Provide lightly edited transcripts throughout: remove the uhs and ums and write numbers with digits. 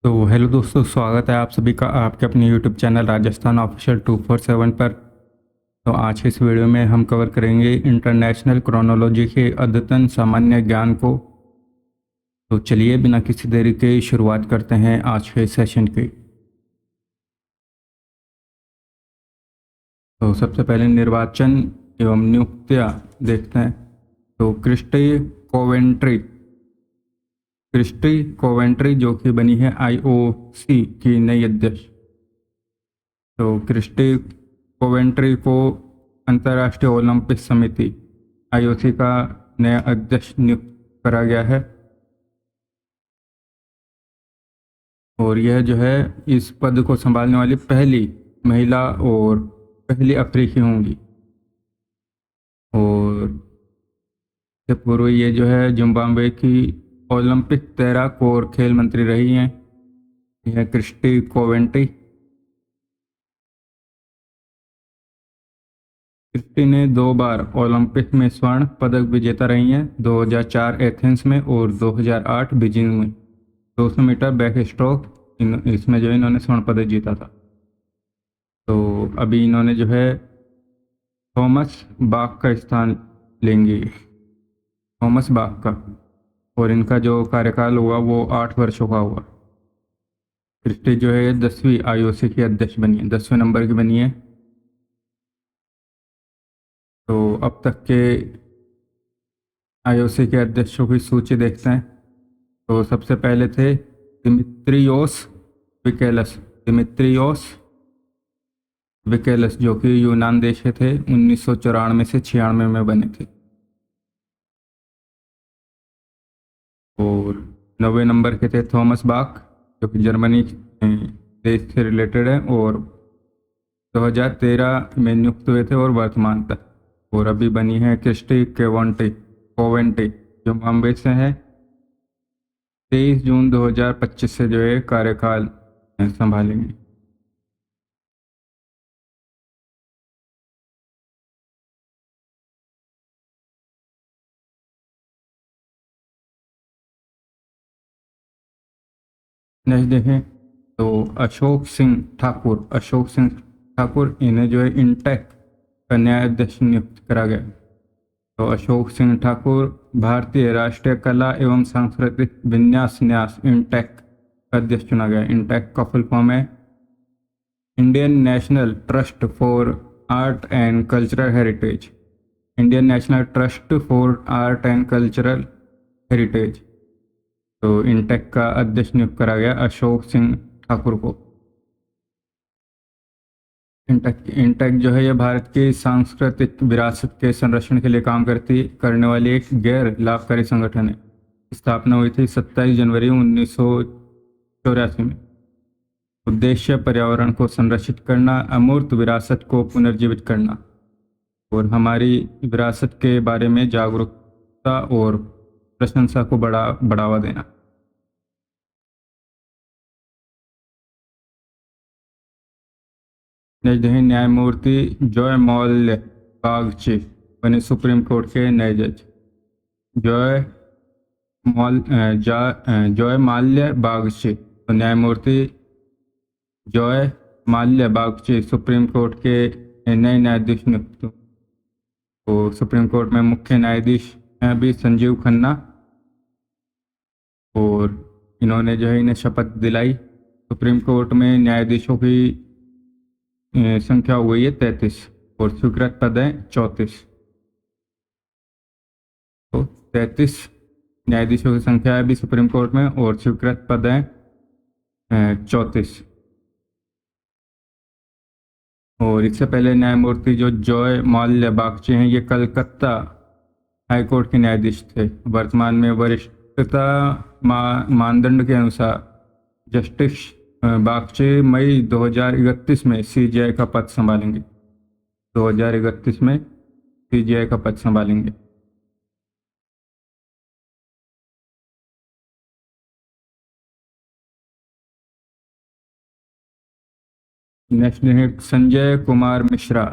तो हेलो दोस्तों, स्वागत है आप सभी का आपके अपने यूट्यूब चैनल राजस्थान ऑफिशियल 247 पर। तो आज के इस वीडियो में हम कवर करेंगे इंटरनेशनल क्रोनोलॉजी के अद्यतन सामान्य ज्ञान को। तो चलिए बिना किसी देरी के शुरुआत करते हैं आज के सेशन की। तो सबसे पहले निर्वाचन एवं नियुक्तियाँ देखते हैं। तो क्रिस्टी कोवेंट्री जो कि बनी है आईओसी की नई अध्यक्ष। तो क्रिस्टी कोवेंट्री को अंतर्राष्ट्रीय ओलंपिक समिति आईओसी का नया अध्यक्ष नियुक्त करा गया है और यह जो है इस पद को संभालने वाली पहली महिला और पहली अफ्रीकी होंगी। और इससे पूर्व ये जो है जिम्बाब्वे की ओलंपिक तैराक और खेल मंत्री रही हैं। यह क्रिस्टी कोवेंट्री। क्रिस्टी ने 2 बार ओलंपिक में स्वर्ण पदक विजेता रही हैं, 2004 एथेंस में और 2008 बीजिंग में। 200 मीटर बैक स्ट्रोक इसमें जो इन्होंने स्वर्ण पदक जीता था। तो अभी इन्होंने जो है थॉमस बाक का स्थान लेंगे, थॉमस बाक का, और इनका जो कार्यकाल हुआ वो 8 वर्षों का हुआ। क्रिस्टी जो है 10वीं आईओसी की अध्यक्ष बनी है, 10वें नंबर की बनी है। तो अब तक के आईओसी के अध्यक्षों की सूची देखते हैं। तो सबसे पहले थे दिमित्रियोस विकेलस जो कि यूनान देश के थे, 1994 से 96 में बने थे। और 9वें नंबर के थे थॉमस बाक जो कि जर्मनी देश से रिलेटेड है और 2013 में नियुक्त हुए थे और वर्तमान तक। और अभी बनी है क्रिस्टी कोवेंट्री जो बॉम्बे से है। 23 जून 2025 से जो है कार्यकाल संभालेंगे। नेक्स्ट देखें तो अशोक सिंह ठाकुर इन्हें जो है इंटेक का नया अध्यक्ष नियुक्त करा गया। तो अशोक सिंह ठाकुर भारतीय राष्ट्रीय कला एवं सांस्कृतिक विन्यास न्यास इंटेक का अध्यक्ष चुना गया। इंटेक का फुल फॉर्म है Indian national trust for art and cultural heritage. Indian national trust for art and cultural heritage. तो इंटेक का अध्यक्ष नियुक्त करा गया अशोक सिंह ठाकुर को। इंटेक जो है ये भारत की सांस्कृतिक विरासत के संरक्षण के लिए काम करने वाली एक गैर लाभकारी संगठन है। स्थापना हुई थी 27 जनवरी 1984 में। उद्देश्य पर्यावरण को संरक्षित करना, अमूर्त विरासत को पुनर्जीवित करना और हमारी विरासत के बारे में जागरूकता और प्रशंसा को बढ़ावा देना। न्यायमूर्ति जॉय मौल्य बागची बने सुप्रीम कोर्ट के नए जज। जॉय माल्य बागची, तो न्यायमूर्ति जॉय माल्य बागची सुप्रीम कोर्ट के नए न्यायाधीश नियुक्त। तो सुप्रीम कोर्ट में मुख्य न्यायाधीश हैं अभी संजीव खन्ना और इन्होंने जो है इन्हें शपथ दिलाई। सुप्रीम कोर्ट में न्यायाधीशों की संख्या हुई है 33 और स्वीकृत पद हैं 34। तो 33 न्यायाधीशों की संख्या है अभी सुप्रीम कोर्ट में और स्वीकृत पद हैं 34। और इससे पहले न्यायमूर्ति जो जॉय माल्य बागची हैं ये कलकत्ता हाईकोर्ट के न्यायाधीश थे। वर्तमान में वरिष्ठता मानदंड के अनुसार जस्टिस बागची मई 2031 में सीजीआई का पद संभालेंगे। 2031 में सीजीआई का पद संभालेंगे। नेक्स्ट है संजय कुमार मिश्रा।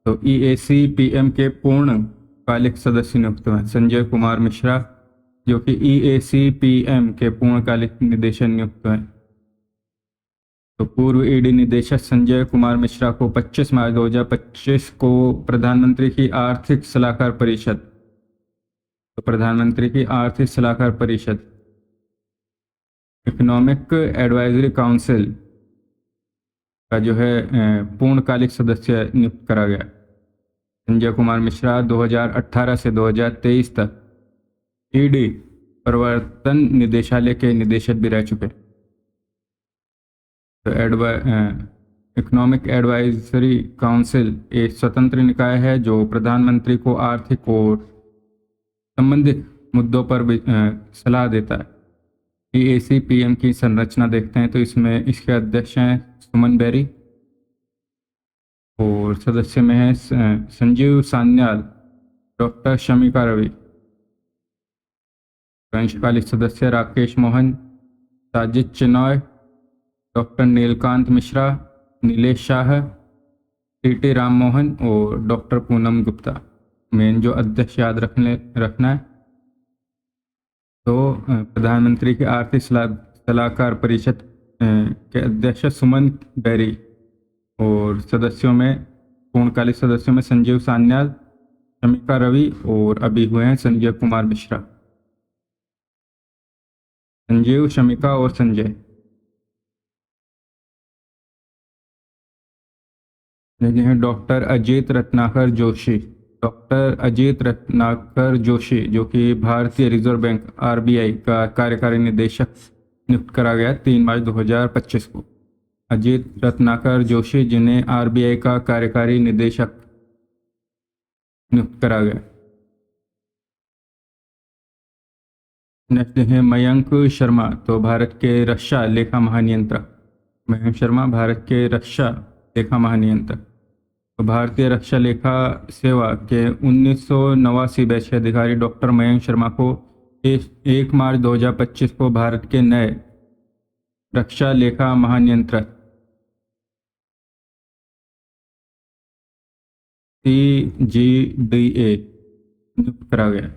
तो ईएसी पीएम के पूर्णकालिक सदस्य नियुक्त हुए। संजय कुमार मिश्रा जो कि ईएसी पीएम के पूर्णकालिक निदेशक नियुक्त हैं। तो पूर्व ईडी निदेशक संजय कुमार मिश्रा को 25 मार्च 2025 को प्रधानमंत्री की आर्थिक सलाहकार परिषद, तो प्रधानमंत्री की आर्थिक सलाहकार परिषद इकोनॉमिक एडवाइजरी काउंसिल का जो है पूर्णकालिक सदस्य नियुक्त करा गया। संजय कुमार मिश्रा 2018 से 2023 तक ईडी प्रवर्तन निदेशालय के निदेशक भी रह चुके। तो इकोनॉमिक एडवाइजरी काउंसिल एक स्वतंत्र निकाय है जो प्रधानमंत्री को आर्थिक और संबंधित मुद्दों पर सलाह देता है। EAC-PM की संरचना देखते हैं तो इसमें इसके अध्यक्ष हैं सुमन बेरी और सदस्य में हैं संजीव सान्याल, डॉक्टर शमिका रवि, अंशकालिक सदस्य राकेश मोहन, साजिद चिनॉय, डॉक्टर नीलकांत मिश्रा, नीलेश शाह, TT राम मोहन और डॉक्टर पूनम गुप्ता। मेन जो अध्यक्ष याद रखना है। तो प्रधानमंत्री की आर्थिक सलाहकार परिषद के अध्यक्ष सुमन बेरी और सदस्यों में पूर्णकालिक सदस्यों में संजीव सान्याल, शमिका रवि और अभी हुए हैं संजय कुमार मिश्रा। संजीव, शमिका और संजय। डॉक्टर अजीत रत्नाकर जोशी, डॉक्टर अजीत रत्नाकर जोशी जो कि भारतीय रिजर्व बैंक RBI का कार्यकारी निदेशक नियुक्त करा गया 3 मार्च 2025 को। अजीत रत्नाकर जोशी जिन्हें RBI का कार्यकारी निदेशक नियुक्त करा गया। नेक्स्ट है मयंक शर्मा, तो भारत के रक्षा लेखा महानियंत्रक। मयंक शर्मा भारत के रक्षा लेखा महानियंत्रक। तो भारतीय रक्षा लेखा सेवा के 1989 बैच के अधिकारी डॉक्टर मयंक शर्मा को 1 मार्च 2025 को भारत के नए रक्षा लेखा महानियंत्रक CGDA नियुक्त करा गया।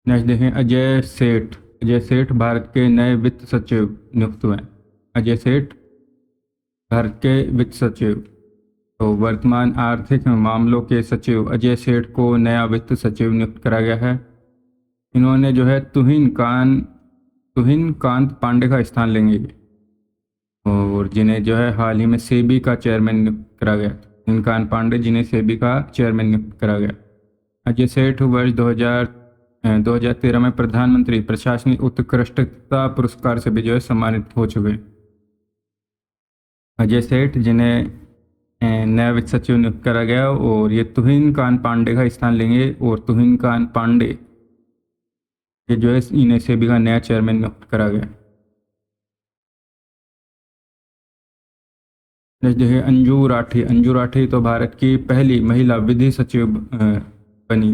नेक्स्ट देखें अजय सेठ। अजय सेठ भारत के नए वित्त सचिव नियुक्त हुए। अजय सेठ भारत के वित्त सचिव। तो वर्तमान आर्थिक मामलों के सचिव अजय सेठ को नया वित्त सचिव नियुक्त करा गया है। इन्होंने जो है तुहिन कांत पांडे का स्थान लेंगे और जिन्हें जो है हाल ही में सेबी का चेयरमैन नियुक्त करा गया। तुहिन कांत पांडे जिन्हें सेबी का चेयरमैन नियुक्त करा गया। अजय सेठ वर्ष 2013 में प्रधानमंत्री प्रशासनिक उत्कृष्टता पुरस्कार से भी जो है सम्मानित हो चुके। अजय सेठ जिन्हें नया वित्त सचिव नियुक्त करा गया और ये तुहिन कांत पांडे का स्थान लेंगे और तुहिन कांत पांडे ये जो है इन्हें सेबी का नया चेयरमैन नियुक्त करा गया। नेक्स्ट है अंजू राठी। अंजू राठी तो भारत की पहली महिला विधि सचिव बनी।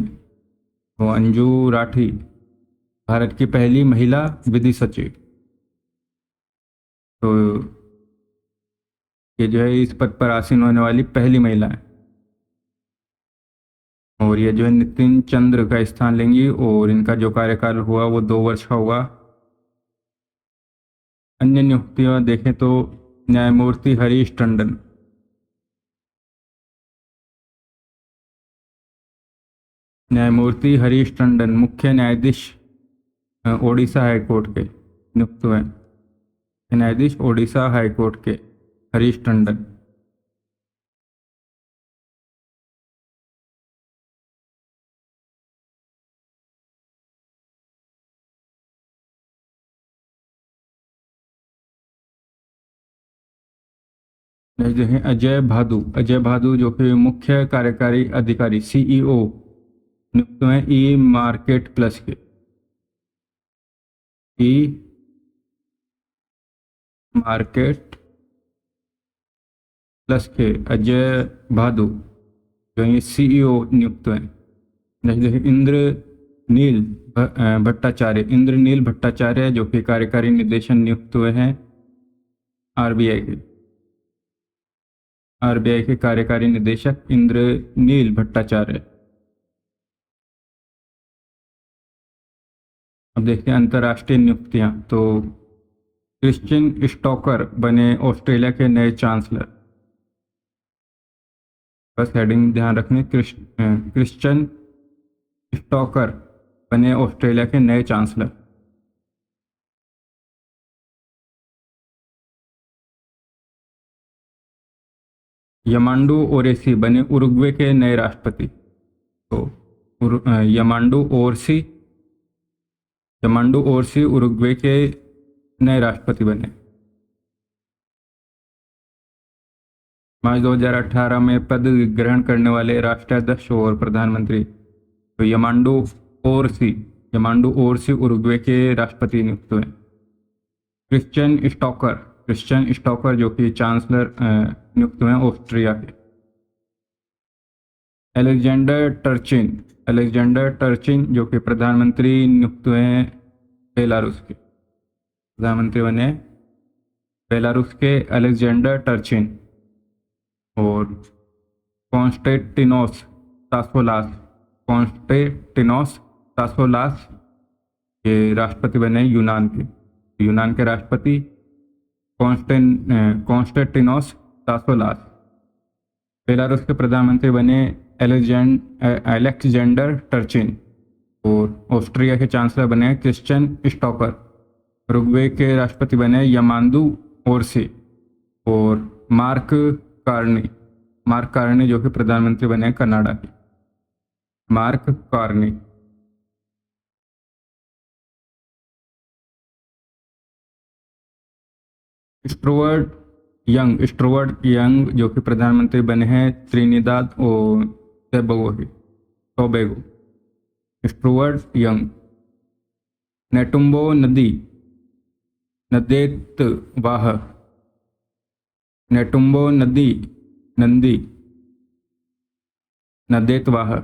तो अंजू राठी भारत की पहली महिला विधि सचिव। तो ये जो है इस पद पर आसीन होने वाली पहली महिला है और ये जो है नितिन चंद्र का स्थान लेंगी और इनका जो कार्यकाल हुआ वो 2 वर्ष का होगा। अन्य नियुक्तियां देखें तो न्यायमूर्ति हरीश टंडन। न्यायमूर्ति हरीश टंडन मुख्य न्यायाधीश ओडिशा हाईकोर्ट के नियुक्त हुए। न्यायाधीश ओडिशा हाईकोर्ट के हरीश टंडन। नेक्स्ट देखें अजय भादु। अजय भादु जो कि मुख्य कार्यकारी अधिकारी CEO नियुक्त हुए ई मार्केट प्लस के। ई मार्केट प्लस के अजय भादु जो ये CEO नियुक्त हुए। नेक्स्ट देखें इंद्रनील भट्टाचार्य। इंद्रनील भट्टाचार्य जो कि कार्यकारी निदेशक नियुक्त हुए हैं RBI के कार्यकारी निदेशक इंद्रनील भट्टाचार्य। देखते हैं अंतर्राष्ट्रीय नियुक्तियां। तो क्रिश्चियन स्टोकर बने ऑस्ट्रेलिया के नए चांसलर। बस हेडिंग ध्यान रखनी, क्रिश्चियन स्टोकर बने ऑस्ट्रेलिया के नए चांसलर। यमांडू ओरेसी बने उरुग्वे के नए राष्ट्रपति। तो यमांडू ओरसी उरुग्वे के नए राष्ट्रपति बने। मार्च 2018 में पद ग्रहण करने वाले राष्ट्राध्यक्ष और प्रधानमंत्री। तो यमांडू ओरसी उरुग्वे के राष्ट्रपति नियुक्त हुए। क्रिश्चियन स्टोकर जो कि चांसलर नियुक्त हुए ऑस्ट्रिया के। अलेक्जेंडर टर्चिन जो कि प्रधानमंत्री नियुक्त हुए हैं बेलारूस के। प्रधानमंत्री बने बेलारूस के अलेक्जेंडर टर्चिन। और कॉन्स्टेंटिनोस सासोलास ये राष्ट्रपति बने यूनान के राष्ट्रपति कॉन्स्टेंटिनोस सासोलास। बेलारूस के प्रधानमंत्री बने अलेक्जेंडर टर्चिन। और ऑस्ट्रिया के चांसलर बने क्रिश्चियन स्टोकर। उरुग्वे के राष्ट्रपति बने यमांडू ओरसी। और मार्क कार्नी जो कि प्रधानमंत्री बने कनाडा के। Mark Carney. स्टुअर्ट यंग जो कि प्रधानमंत्री बने हैं त्रिनिदाद और Tobago. Stuart Young. Netumbo Ndaitwah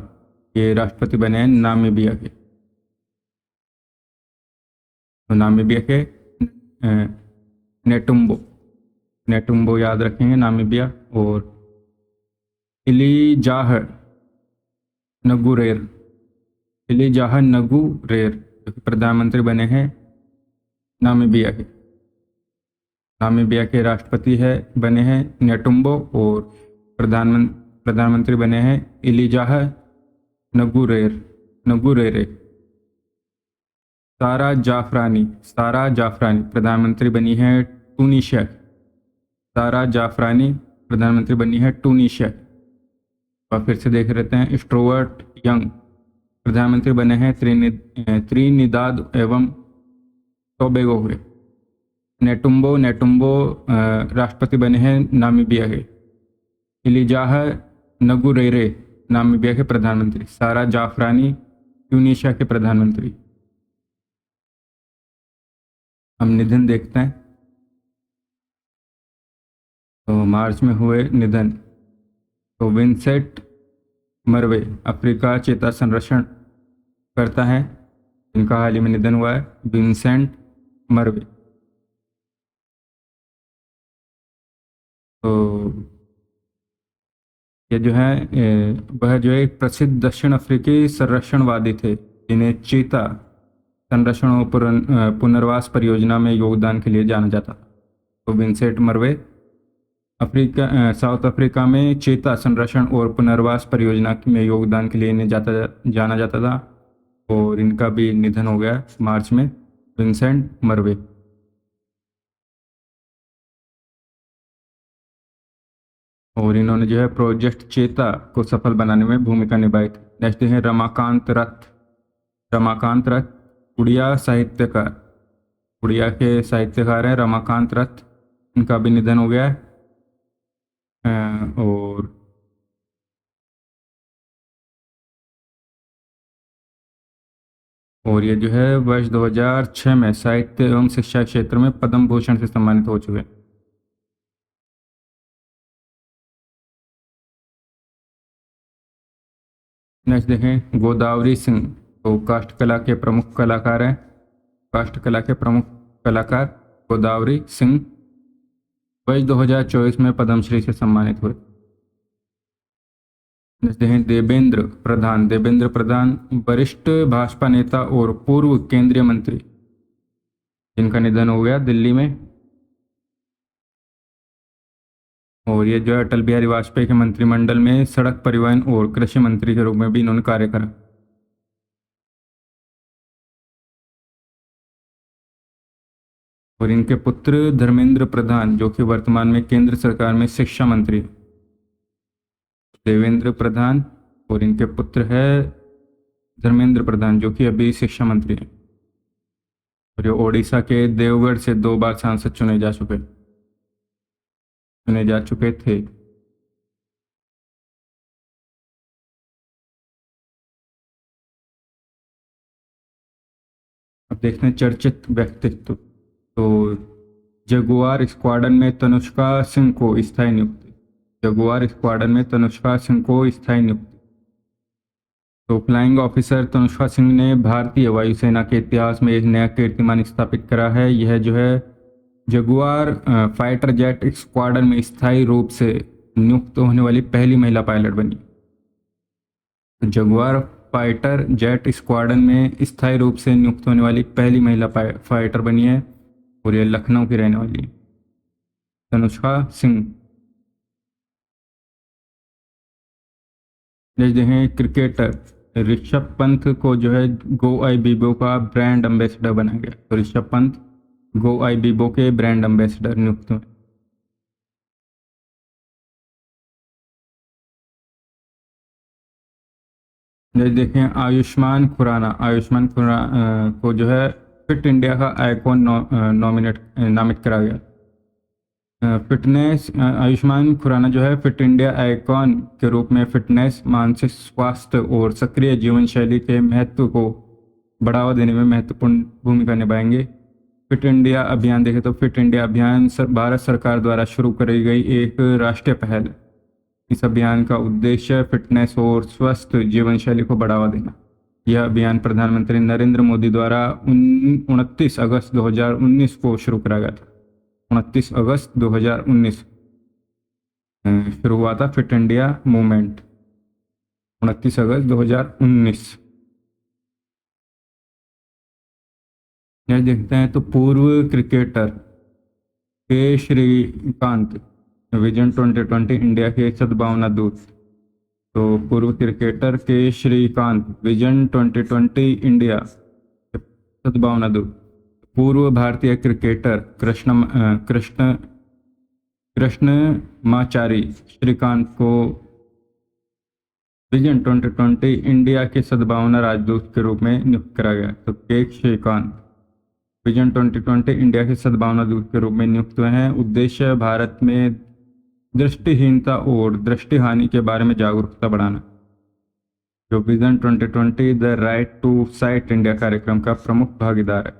ये राष्ट्रपति बने हैं नामीबिया के। तो नामीबिया के नेटुम्बो याद रखेंगे, नामीबिया। और इलीजाह नगुरेर जो कि प्रधानमंत्री बने हैं नामीबिया के राष्ट्रपति बने हैं नेटुम्बो। और प्रधानमंत्री बने हैं इलीजाह नगुरेरे। सारा जाफरानी प्रधानमंत्री बनी है टूनिशिया। प्रधानमंत्री बनी है टूनिशिया। और फिर से देख रहते हैं स्टुअर्ट यंग प्रधानमंत्री बने हैं त्रिनिदाद एवं टोबैगो के। नेटुम्बो राष्ट्रपति बने हैं नामीबिया के। इलीजाह नगुरेरे नामीबिया के प्रधानमंत्री। सारा जाफरानी ट्यूनीशिया के प्रधानमंत्री। हम निधन देखते हैं। तो मार्च में हुए निधन। तो विंसेंट मरवे अफ्रीका चेता संरक्षण करता है, इनका हाल ही में निधन हुआ है। विंसेंट मरवे। तो ये जो है वह जो है एक प्रसिद्ध दक्षिण अफ्रीकी संरक्षणवादी थे जिन्हें चीता संरक्षण और पुनर्वास परियोजना में योगदान के लिए जाना जाता था। तो विंसेंट मरवे साउथ अफ्रीका में चीता संरक्षण और पुनर्वास परियोजना में योगदान के लिए इन्हें जाना जाता था। और इनका भी निधन हो गया मार्च में। विंसेंट मरवे। और इन्होंने जो है प्रोजेक्ट चेता को सफल बनाने में भूमिका निभाई थी। नेक्स्ट है रमाकांत रथ उड़िया साहित्यकार। उड़िया के साहित्यकार हैं रमाकांत रथ। इनका भी निधन हो गया है। और ये जो है वर्ष 2006 में साहित्य एवं शिक्षा क्षेत्र में पद्म भूषण से सम्मानित हो चुके हैं। नेक्स्ट देखें गोदावरी सिंह। तो काष्ठ कला के प्रमुख कलाकार हैं। गोदावरी सिंह वर्ष 2024 में पद्मश्री से सम्मानित हुए। जैसे हैं देवेंद्र प्रधान। देवेंद्र प्रधान वरिष्ठ भाजपा नेता और पूर्व केंद्रीय मंत्री, जिनका निधन हो गया दिल्ली में। और ये जो है अटल बिहारी वाजपेयी के मंत्रिमंडल में सड़क परिवहन और कृषि मंत्री के रूप में भी इन्होंने कार्य करा। और इनके पुत्र धर्मेंद्र प्रधान, जो कि वर्तमान में केंद्र सरकार में शिक्षा मंत्री हैं। देवेंद्र प्रधान और इनके पुत्र है धर्मेंद्र प्रधान, जो कि अभी शिक्षा मंत्री हैं। और ये ओडिशा के देवगढ़ से 2 बार सांसद चुने जा चुके थे। अब देखते हैं चर्चित व्यक्तित्व। तो जगुआर स्क्वाड्रन में तनुष्का सिंह को स्थायी नियुक्ति। जगुआर स्क्वाड्रन में तनुष्का सिंह को स्थायी नियुक्ति। तो फ्लाइंग ऑफिसर तनुष्का सिंह ने भारतीय वायुसेना के इतिहास में एक नया कीर्तिमान स्थापित करा है। यह जो है जगुआर फाइटर जेट स्क्वाड्रन में स्थायी रूप से नियुक्त होने वाली पहली महिला पायलट बनी। जगुआर फाइटर जेट स्क्वाड्रन में स्थायी रूप से नियुक्त होने वाली पहली महिला फाइटर बनी है और यह लखनऊ की रहने वाली है, तनुष्का सिंह। जैसे हैं क्रिकेटर ऋषभ पंत को जो है गो आई बीबो का ब्रांड एम्बेसडर बनाया गया। तो ऋषभ पंत गो आई बीबो के ब्रांड एम्बेसडर नियुक्त हुए। जैसे देखें आयुष्मान खुराना। आयुष्मान खुराना को जो है फिट इंडिया का आइकॉन नामित करा गया। फिटनेस आयुष्मान खुराना जो है फिट इंडिया आइकॉन के रूप में फिटनेस, मानसिक स्वास्थ्य और सक्रिय जीवन शैली के महत्व को बढ़ावा देने में महत्वपूर्ण भूमिका निभाएंगे। फिट इंडिया अभियान देखें तो फिट इंडिया अभियान भारत सरकार द्वारा शुरू करी गई एक राष्ट्रीय पहल है। इस अभियान का उद्देश्य फिटनेस और स्वस्थ जीवन शैली को बढ़ावा देना। यह अभियान प्रधानमंत्री नरेंद्र मोदी द्वारा 29 अगस्त 2019 को शुरू करा गया था। 29 अगस्त 2019 शुरू हुआ था फिट इंडिया मूवमेंट, 29 अगस्त 2019। यह देखते हैं तो पूर्व क्रिकेटर के श्रीकांत विजन 2020 इंडिया के सद्भावना दूत। तो पूर्व क्रिकेटर के श्रीकांत विजन 2020 इंडिया सद्भावना दूत। पूर्व भारतीय क्रिकेटर कृष्णमाचारी श्रीकांत को विजन 2020 इंडिया के सद्भावना राजदूत के रूप में नियुक्त करा गया। तो के श्रीकांत विजन 2020 इंडिया के सद्भावना दूत के रूप में नियुक्त हुए हैं। उद्देश्य भारत में दृष्टिहीनता और दृष्टि हानि के बारे में जागरूकता बढ़ाना। जो vision 2020 the right to sight India कार्यक्रम का प्रमुख भागीदार है।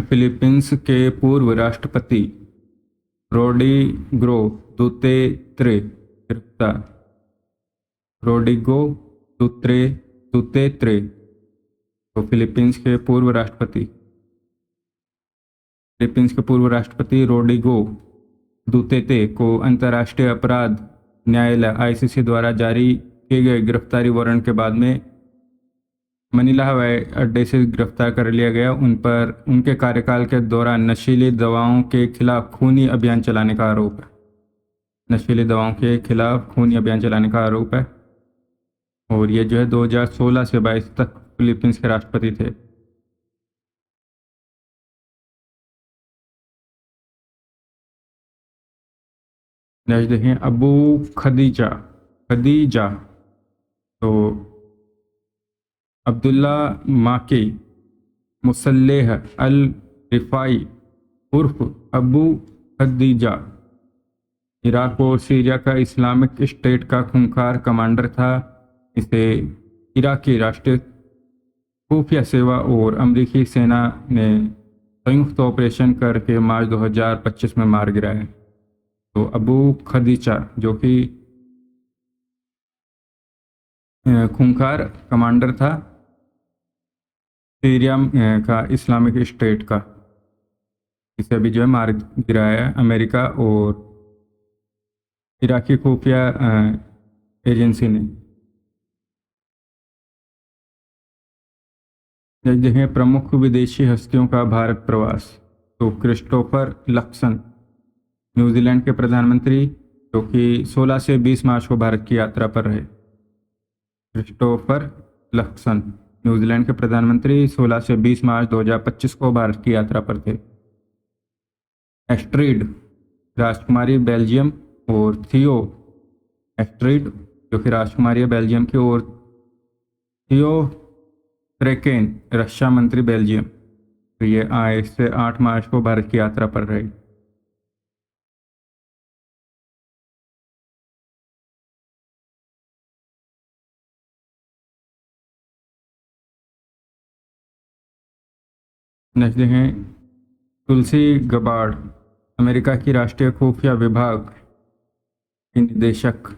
फिलीपींस के पूर्व राष्ट्रपति रोड्रिगो दुतेर्ते गिरफ्तार। रोड्रिगो दुतेर्ते तो फिलीपींस के पूर्व राष्ट्रपति रोड्रिगो दुतेर्ते को अंतर्राष्ट्रीय अपराध न्यायालय आईसीसी द्वारा जारी किए गए गिरफ्तारी वारंट के बाद में मनीला हवाई अड्डे से गिरफ्तार कर लिया गया। उन पर उनके कार्यकाल के दौरान नशीली दवाओं के खिलाफ खूनी अभियान चलाने का आरोप है। नशीली दवाओं के खिलाफ खूनी अभियान चलाने का आरोप है। और ये जो है 2016 से 22 तक फिलीपींस के राष्ट्रपति थे। नेक्स्ट देखें अबू खदीजा तो अब्दुल्ला माकी मुसल्लेह अल रिफाई उर्फ अबू खदीजा इराक और सीरिया का इस्लामिक स्टेट का खूंखार कमांडर था। इसे इराक की राष्ट्रीय खुफिया सेवा और अमेरिकी सेना ने संयुक्त ऑपरेशन करके मार्च 2025 में मार गिराया। तो अबू खदीजा जो कि खूंखार कमांडर था सीरिया का इस्लामिक स्टेट का। इसे अभी जो है मार गिराया है अमेरिका और इराकी खुफिया एजेंसी ने। देखें प्रमुख विदेशी हस्तियों का भारत प्रवास। तो क्रिस्टोफर लक्सन न्यूजीलैंड के प्रधानमंत्री, जो कि 16 से 20 मार्च को भारत की यात्रा पर रहे। क्रिस्टोफर लक्सन न्यूजीलैंड के प्रधानमंत्री 16 से 20 मार्च 2025 को भारत की यात्रा पर थे। एस्ट्रीड राजकुमारी बेल्जियम और थियो एस्ट्रीड जो कि राजकुमारी है बेल्जियम की, और थियो फ्रेकेन रक्षा मंत्री बेल्जियम। तो ये 1 से 8 मार्च को भारत की यात्रा पर रहे। नेक्स्ट देखें तुलसी गबार्ड अमेरिका की राष्ट्रीय खुफिया विभाग की निदेशक।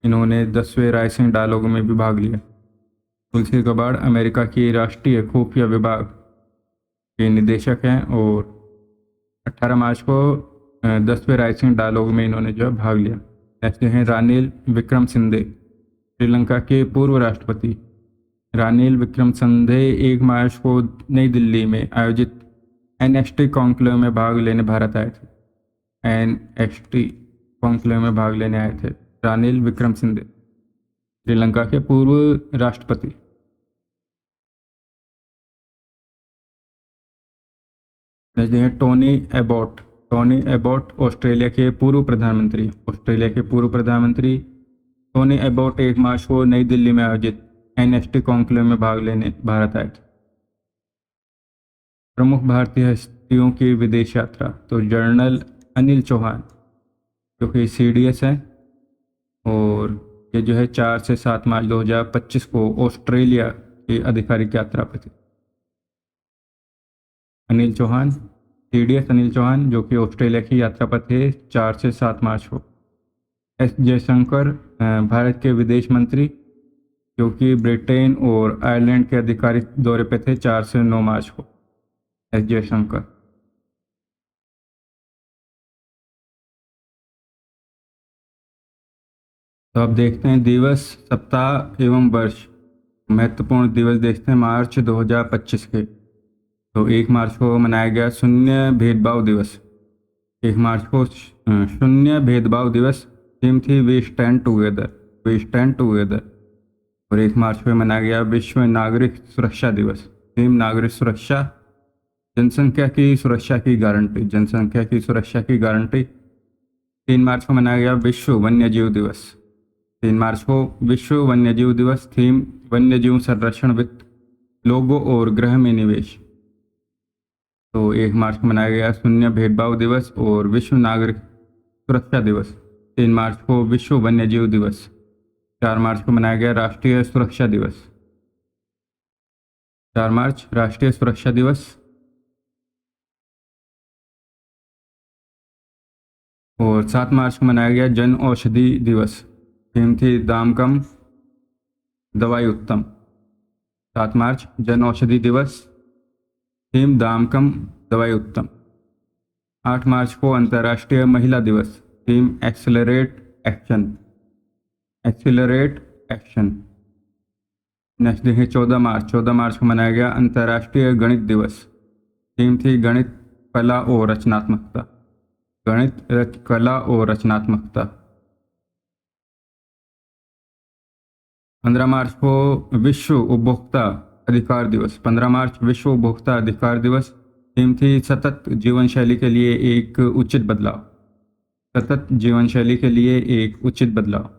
इन्होंने 10वें राइजिंग डायलॉग में भी भाग लिया। तुलसी गबार्ड अमेरिका की राष्ट्रीय खुफिया विभाग के निदेशक हैं और 18 मार्च को 10वें राइजिंग डायलॉग में इन्होंने जो है भाग लिया। नेक्स्ट हैं रानिल विक्रमसिंघे श्रीलंका के पूर्व राष्ट्रपति। रानिल विक्रमसिंघे 1 मार्च को नई दिल्ली में आयोजित NXT कॉन्क्लेव में भाग लेने भारत आए थे। NXT कॉन्क्लेव में भाग लेने आए थे रानिल विक्रमसिंघे, श्रीलंका के पूर्व राष्ट्रपति। Tony Abbott. Tony Abbott Australia के पूर्व प्रधानमंत्री। ऑस्ट्रेलिया के पूर्व प्रधानमंत्री टोनी एबॉट 1 मार्च को नई दिल्ली में आयोजित NXT कॉन्क्लेव में भाग लेने भारत आए थे। प्रमुख भारतीय हस्तियों की विदेश यात्रा। तो जनरल अनिल चौहान जो कि CDS है, और ये जो है 4 से 7 मार्च 2025 को ऑस्ट्रेलिया की आधिकारिक यात्रा पर थे। अनिल चौहान CDS अनिल चौहान जो कि ऑस्ट्रेलिया की यात्रा पर थे 4 से 7 मार्च को। S जयशंकर भारत के विदेश मंत्री जो कि ब्रिटेन और आयरलैंड के आधिकारिक दौरे पर थे 4 से 9 मार्च को। S जयशंकर। तो अब देखते हैं दिवस, सप्ताह एवं वर्ष। महत्वपूर्ण दिवस देखते हैं मार्च 2025 के। तो 1 मार्च को मनाया गया शून्य भेदभाव दिवस। 1 मार्च को शून्य भेदभाव दिवस। थीम थी we stand together, we stand together. और 1 मार्च को मनाया गया विश्व नागरिक सुरक्षा दिवस। थीम नागरिक सुरक्षा, जनसंख्या की सुरक्षा की गारंटी, जनसंख्या की सुरक्षा की गारंटी। 3 मार्च को मनाया गया विश्व वन्यजीव दिवस। 3 मार्च को विश्व वन्यजीव दिवस। थीम वन्यजीव संरक्षण वित्त, लोगों और ग्रह में निवेश। तो 1 मार्च को मनाया गया शून्य भेदभाव दिवस और विश्व नागरिक सुरक्षा दिवस। 3 मार्च को विश्व वन्यजीव दिवस। 4 मार्च को मनाया गया राष्ट्रीय सुरक्षा दिवस। 4 मार्च राष्ट्रीय सुरक्षा दिवस। और 7 मार्च को मनाया गया जन औषधि दिवस। थीम थी दाम कम दवाई उत्तम। 7 मार्च जन औषधि दिवस। थीम दाम कम दवाई उत्तम। 8 मार्च को अंतर्राष्ट्रीय महिला दिवस। Theme accelerate action, accelerate action. Next day है 14 मार्च। 14 मार्च को मनाया गया अंतर्राष्ट्रीय गणित दिवस। थीम थी गणित कला और रचनात्मकता, गणित कला और रचनात्मकता। 15 मार्च को विश्व उपभोक्ता अधिकार दिवस। 15 मार्च विश्व उपभोक्ता अधिकार दिवस। थीम थी सतत जीवन शैली के लिए एक उचित बदलाव, सतत जीवन शैली के लिए एक उचित बदलाव,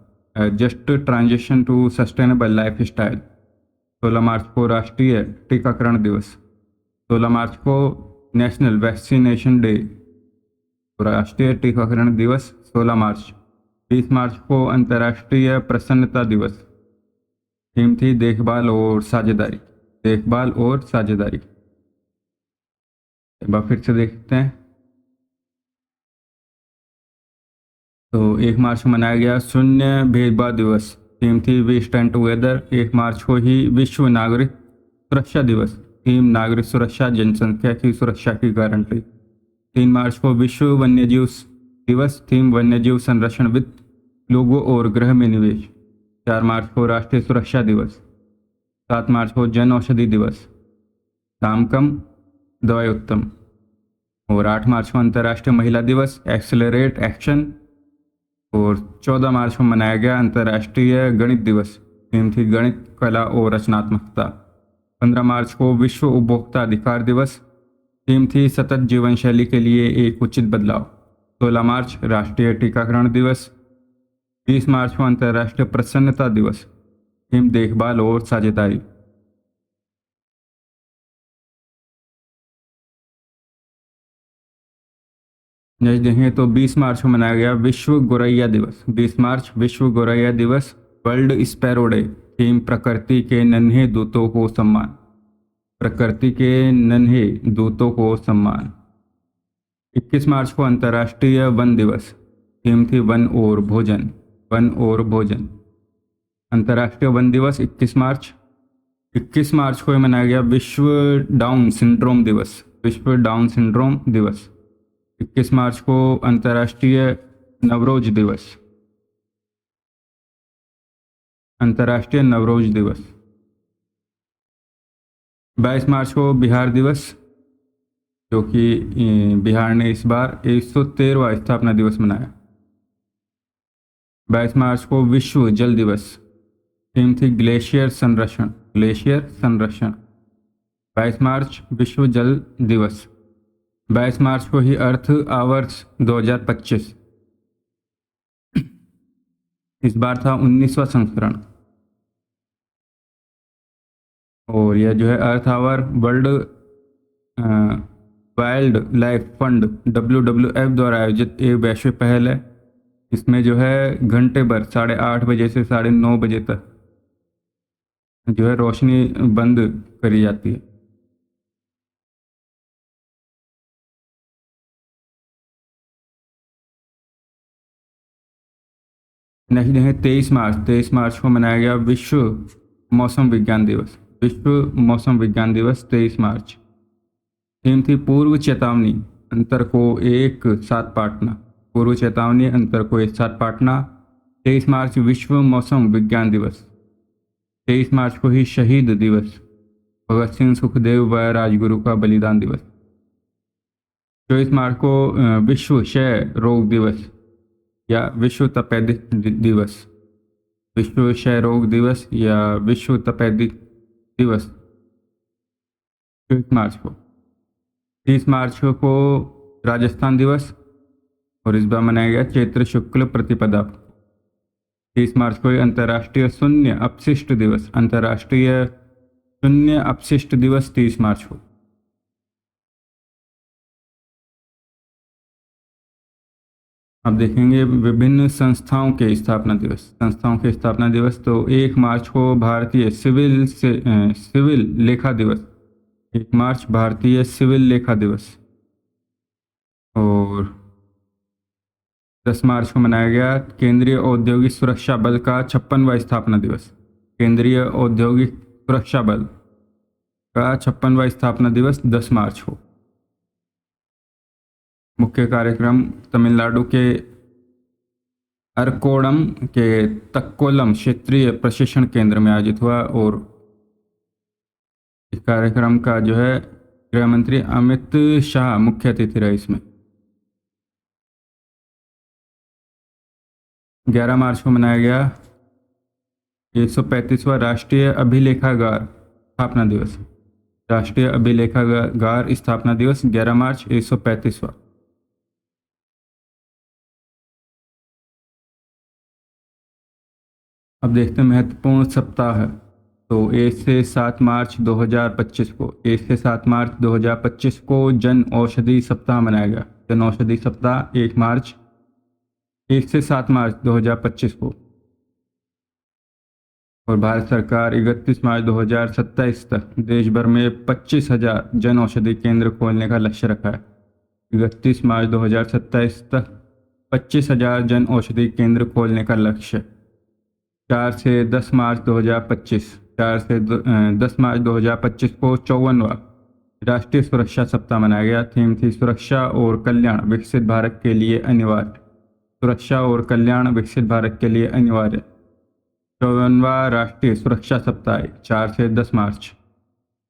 just transition to sustainable lifestyle. 16 मार्च को राष्ट्रीय टीकाकरण दिवस। 16 मार्च को नेशनल वैक्सीनेशन डे, राष्ट्रीय टीकाकरण दिवस 16 मार्च। 20 मार्च को अंतर्राष्ट्रीय प्रसन्नता दिवस। थीम थी देखभाल और साझेदारी, देखभाल और साझेदारी। एक बार फिर से देखते हैं। तो 1 मार्च को मनाया गया शून्य भेदभाव दिवस। थीम थी वी स्टैंड टुगेदर। 1 मार्च को ही विश्व नागरिक सुरक्षा दिवस, थीम नागरिक सुरक्षा, जनसंख्या की सुरक्षा की गारंटी। 3 मार्च को विश्व वन्यजीव दिवस, थीम वन्यजीव संरक्षण वित्त, लोगों और ग्रह में निवेश। 4 मार्च को राष्ट्रीय सुरक्षा दिवस। 7 मार्च को जन औषधि दिवस, दाम कम दवाई उत्तम। और 8 मार्च को अंतर्राष्ट्रीय महिला दिवस, एक्सेलरेट एक्शन। और 14 मार्च को मनाया गया अंतर्राष्ट्रीय गणित दिवस, थीम थी गणित, कला और रचनात्मकता। 15 मार्च को विश्व उपभोक्ता अधिकार दिवस, थीम थी सतत जीवन शैली के लिए एक उचित बदलाव। 16 मार्च राष्ट्रीय टीकाकरण दिवस। 20 मार्च को अंतर्राष्ट्रीय प्रसन्नता दिवस, थीम देखभाल और साझेदारी। नेक्स्ट देखें तो 20 मार्च को मनाया गया विश्व गोरैया दिवस। 20 मार्च विश्व गोरैया दिवस, वर्ल्ड स्पैरो डे, थीम प्रकृति के नन्हे दूतों को सम्मान। प्रकृति के नन्हे दूतों को सम्मान। 21 मार्च को अंतर्राष्ट्रीय वन दिवस, थीम थी वन और भोजन, वन और भोजन। अंतर्राष्ट्रीय वन दिवस 21 मार्च। 21 मार्च को मनाया गया विश्व डाउन सिंड्रोम दिवस, विश्व डाउन सिंड्रोम दिवस। 21 मार्च को अंतर्राष्ट्रीय नवरोज दिवस, अंतर्राष्ट्रीय नवरोज दिवस। 22 मार्च को बिहार दिवस, जो कि बिहार ने इस बार 113वां स्थापना दिवस मनाया। 22 मार्च को विश्व जल दिवस, थीम थी ग्लेशियर संरक्षण, ग्लेशियर संरक्षण। 22 मार्च विश्व जल दिवस। 22 मार्च को ही अर्थ आवर्स 2025, इस बार था 19वां संस्करण। और यह जो है Earth Hour World Wildlife Fund WWF द्वारा आयोजित एक वैश्विक पहल है। इसमें जो है घंटे भर 8:30 बजे से 9:30 बजे तक जो है रोशनी बंद करी जाती है। नेक्स्ट है 23 मार्च। 23 मार्च को मनाया गया विश्व मौसम विज्ञान दिवस, विश्व मौसम विज्ञान दिवस 23 मार्च। थीम थी पूर्व चेतावनी, अंतर को एक साथ बांटना, पूर्व चेतावनी अंतर को एक साथ बांटना। 23 मार्च विश्व मौसम विज्ञान दिवस। 23 मार्च को ही शहीद दिवस, भगत सिंह, सुखदेव व राजगुरु का बलिदान दिवस। 24 मार्च को विश्व क्षय रोग दिवस या विश्व तपेदिक दिवस, विश्व क्षय रोग दिवस या विश्व तपेदिक दिवस 24 मार्च को। 30 मार्च को राजस्थान दिवस, और इस बार मनाया गया चैत्र शुक्ल प्रतिपदा। 30 मार्च को अंतर्राष्ट्रीय शून्य अपशिष्ट दिवस, अंतर्राष्ट्रीय शून्य अपशिष्ट दिवस 30 मार्च को। अब देखेंगे विभिन्न संस्थाओं के स्थापना दिवस। संस्थाओं के स्थापना दिवस तो 1 मार्च को भारतीय सिविल लेखा दिवस, 1 मार्च भारतीय सिविल लेखा दिवस। और 10 मार्च को मनाया गया केंद्रीय औद्योगिक सुरक्षा बल का 56वां स्थापना दिवस, केंद्रीय औद्योगिक सुरक्षा बल का 56वां स्थापना दिवस 10 मार्च को। मुख्य कार्यक्रम तमिलनाडु के अरकोणम के तक्कोलम क्षेत्रीय प्रशिक्षण केंद्र में आयोजित हुआ। और इस कार्यक्रम का जो है गृह मंत्री अमित शाह मुख्य अतिथि रहे इसमें। 11 मार्च को मनाया गया 135वां राष्ट्रीय अभिलेखागार स्थापना दिवस, राष्ट्रीय अभिलेखागार स्थापना दिवस 11 मार्च 135वां। अब देखते हैं महत्वपूर्ण सप्ताह है। तो 1 से 7 मार्च 2025 को, 1 से 7 मार्च 2025 को जन औषधि सप्ताह मनाया गया। जन औषधि सप्ताह 1 से 7 मार्च 2025 को। और भारत सरकार 31 मार्च 2027 तक देश भर में 25,000 जन औषधि केंद्र खोलने का लक्ष्य रखा है। 31 मार्च 2027 तक 25,000 जन औषधि केंद्र खोलने का लक्ष्य। 4 से 10 मार्च 2025, 4 से 10 मार्च 2025 को 54वां राष्ट्रीय सुरक्षा सप्ताह मनाया गया। थीम थी सुरक्षा और कल्याण विकसित भारत के लिए अनिवार्य। सुरक्षा और कल्याण विकसित भारत के लिए अनिवार्य। 54वां राष्ट्रीय सुरक्षा सप्ताह 4 से 10 मार्च।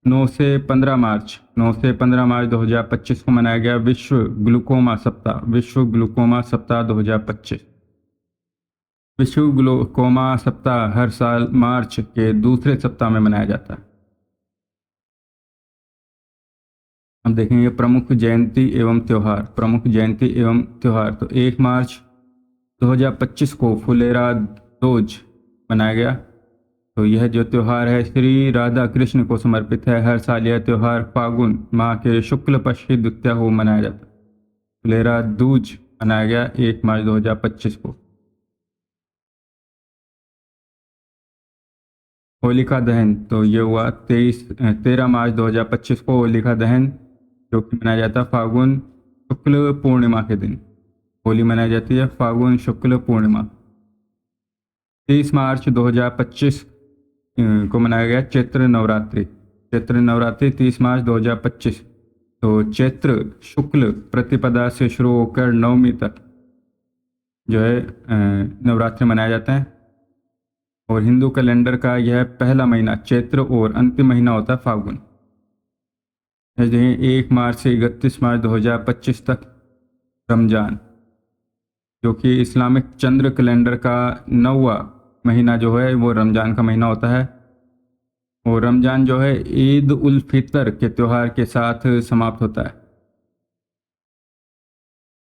9 से 15 मार्च 2025 को मनाया गया विश्व ग्लूकोमा सप्ताह। विश्व ग्लूकोमा सप्ताह 2025। विश्व ग्लूकोमा सप्ताह हर साल मार्च के दूसरे सप्ताह में मनाया जाता है। हम देखेंगे प्रमुख जयंती एवं त्यौहार। प्रमुख जयंती एवं त्यौहार तो 1 मार्च 2025 को फुलेरा दोज मनाया गया। तो यह जो त्यौहार है श्री राधा कृष्ण को समर्पित है। हर साल यह त्यौहार फागुन माह के शुक्ल पक्ष की द्वितीया को मनाया जाता है। फुलेरा दूज मनाया गया 1 मार्च 2025 को। होलिका दहन तो ये हुआ 13 मार्च 2025 को होलिका दहन, जो कि मनाया जाता है फागुन शुक्ल पूर्णिमा के दिन। होली मनाई जाती है फागुन शुक्ल पूर्णिमा। 30 मार्च 2025 को मनाया गया चैत्र नवरात्रि। चैत्र नवरात्रि 30 मार्च 2025। तो चैत्र शुक्ल प्रतिपदा से शुरू होकर नवमी तक जो है नवरात्रि मनाया जाता है। और हिंदू कैलेंडर का यह पहला महीना चैत्र और अंतिम महीना होता है फागुन। 1 मार्च से 31 मार्च 2025 तक रमजान, जो कि इस्लामिक चंद्र कैलेंडर का 9वां महीना जो है वो रमजान का महीना होता है। और रमजान जो है ईद उल फितर के त्यौहार के साथ समाप्त होता है।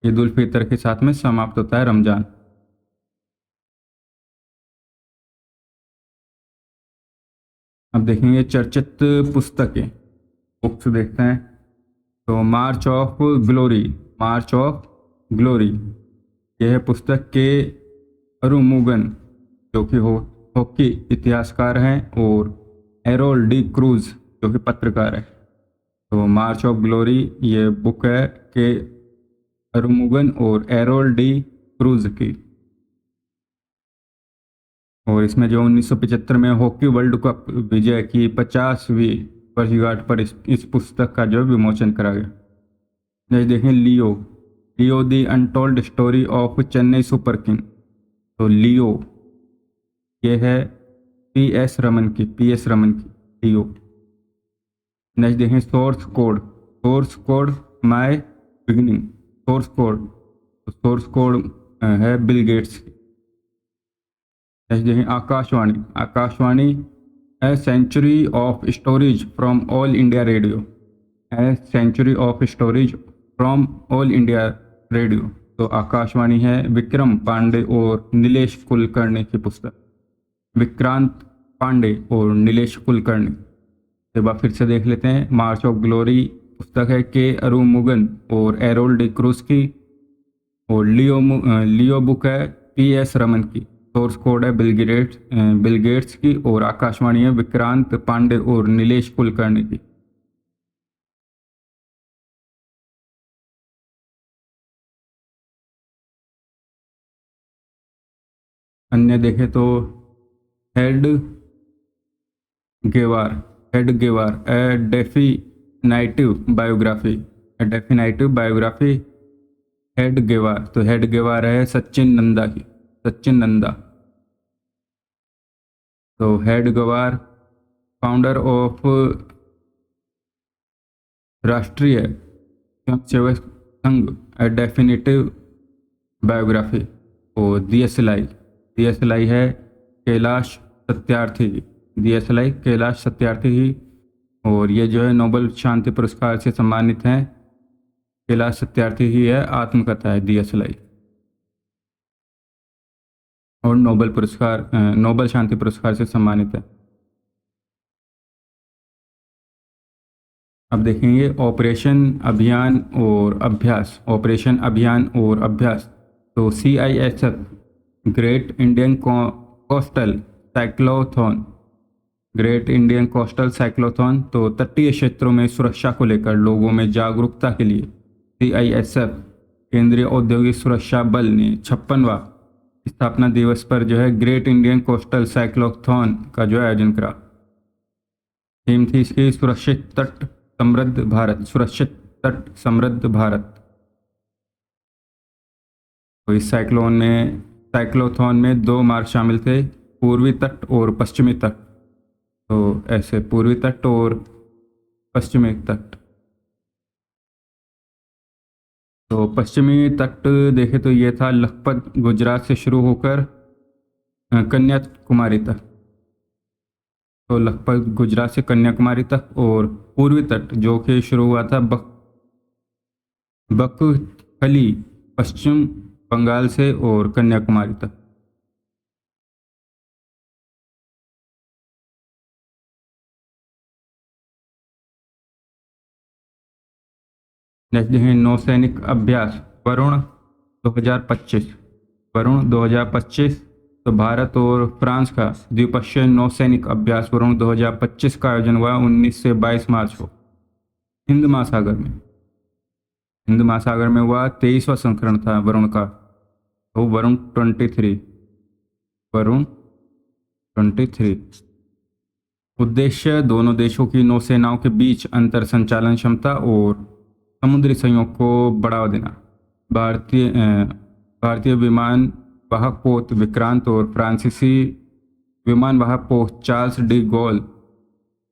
ईद उल फितर के साथ में समाप्त होता है रमजान। अब देखेंगे चर्चित पुस्तकें, बुक्स देखते हैं। तो March of Glory. March of Glory यह पुस्तक के अरुमुगन, जो कि हॉकी इतिहासकार हैं, और एरोल डी क्रूज, जो कि पत्रकार है। तो मार्च ऑफ ग्लोरी ये बुक है के अरुमुगन और एरोल डी क्रूज की। और इसमें जो 1975 में हॉकी वर्ल्ड कप विजय की 50वीं वर्षगांठ पर इस पुस्तक का जो विमोचन करा गया। जैसे देखें Leo. Leo the untold story of Chennai Super King. तो लियो ये है पीएस रमन की लियो। नेक्स्ट देखें source code. Source code my beginning. Source code तो सोर्स कोड है बिल गेट्स की। नेक्स्ट देखें Akashvani. Akashvani a century of storage from All India Radio. A century of storage from All India Radio. तो आकाशवाणी है विक्रम पांडे और नीलेश कुलकर्णी की पुस्तक। विक्रांत पांडे और नीलेश कुलकर्णी। एक बार फिर से देख लेते हैं। मार्च ऑफ ग्लोरी पुस्तक है के अरुमुगन और एरोल डी क्रूज की। और लियो बुक है पीएस रमन की। सोर्स कोड है बिल गेट्स की। और आकाशवाणी है विक्रांत पांडे और नीलेश कुलकर्णी की। अन्य देखें तो हेड गेवार ए डेफिनेटिव बायोग्राफी हेड गेवार। तो हेड गेवार है सचिन नंदा। तो हेड गेवार फाउंडर ऑफ राष्ट्रीय स्वयंसेवक संघ ए डेफिनेटिव बायोग्राफी। और DSLI है कैलाश सत्यार्थी ही। और ये जो है नोबेल शांति पुरस्कार से सम्मानित हैं। कैलाश सत्यार्थी ही है आत्मकथा है DSLI। और नोबेल शांति पुरस्कार से सम्मानित है। अब देखेंगे ऑपरेशन अभियान और अभ्यास। तो CISF great Indian coastal cyclothon. तो तटीय क्षेत्रों में सुरक्षा को लेकर लोगों में जागरूकता के लिए CISF केंद्रीय औद्योगिक सुरक्षा बल ने 56वां स्थापना दिवस पर जो है ग्रेट इंडियन कोस्टल साइक्लोथॉन का जो है आयोजन करा। थीम थी इसकी सुरक्षित तट समृद्ध भारत, सुरक्षित तट समृद्ध भारत। तो इस साइक्लोथॉन में 2 मार्ग शामिल थे, पूर्वी तट और पश्चिमी तट। तो ऐसे पूर्वी तट और पश्चिमी तट। तो पश्चिमी तट देखे तो ये था लखपत गुजरात से शुरू होकर कन्याकुमारी तक। तो लखपत गुजरात से कन्याकुमारी तक, और पूर्वी तट जो कि शुरू हुआ था बकथली पश्चिम बंगाल से और कन्याकुमारी तक। नेक्स्ट है नौसैनिक अभ्यास वरुण 2025। वरुण 2025 तो भारत और फ्रांस का द्विपक्षीय नौसैनिक अभ्यास वरुण 2025 का आयोजन हुआ 19 से 22 मार्च को हिंद महासागर में। हिंद महासागर में हुआ 23वां संस्करण था वरुण का। तो वरुण 23। वरुण 23। उद्देश्य दोनों देशों की नौसेनाओं के बीच अंतर संचालन क्षमता और समुद्री सहयोग को बढ़ावा देना। भारतीय विमान वाहक पोत विक्रांत और फ्रांसीसी विमान वाहक पोत चार्ल्स डी गोल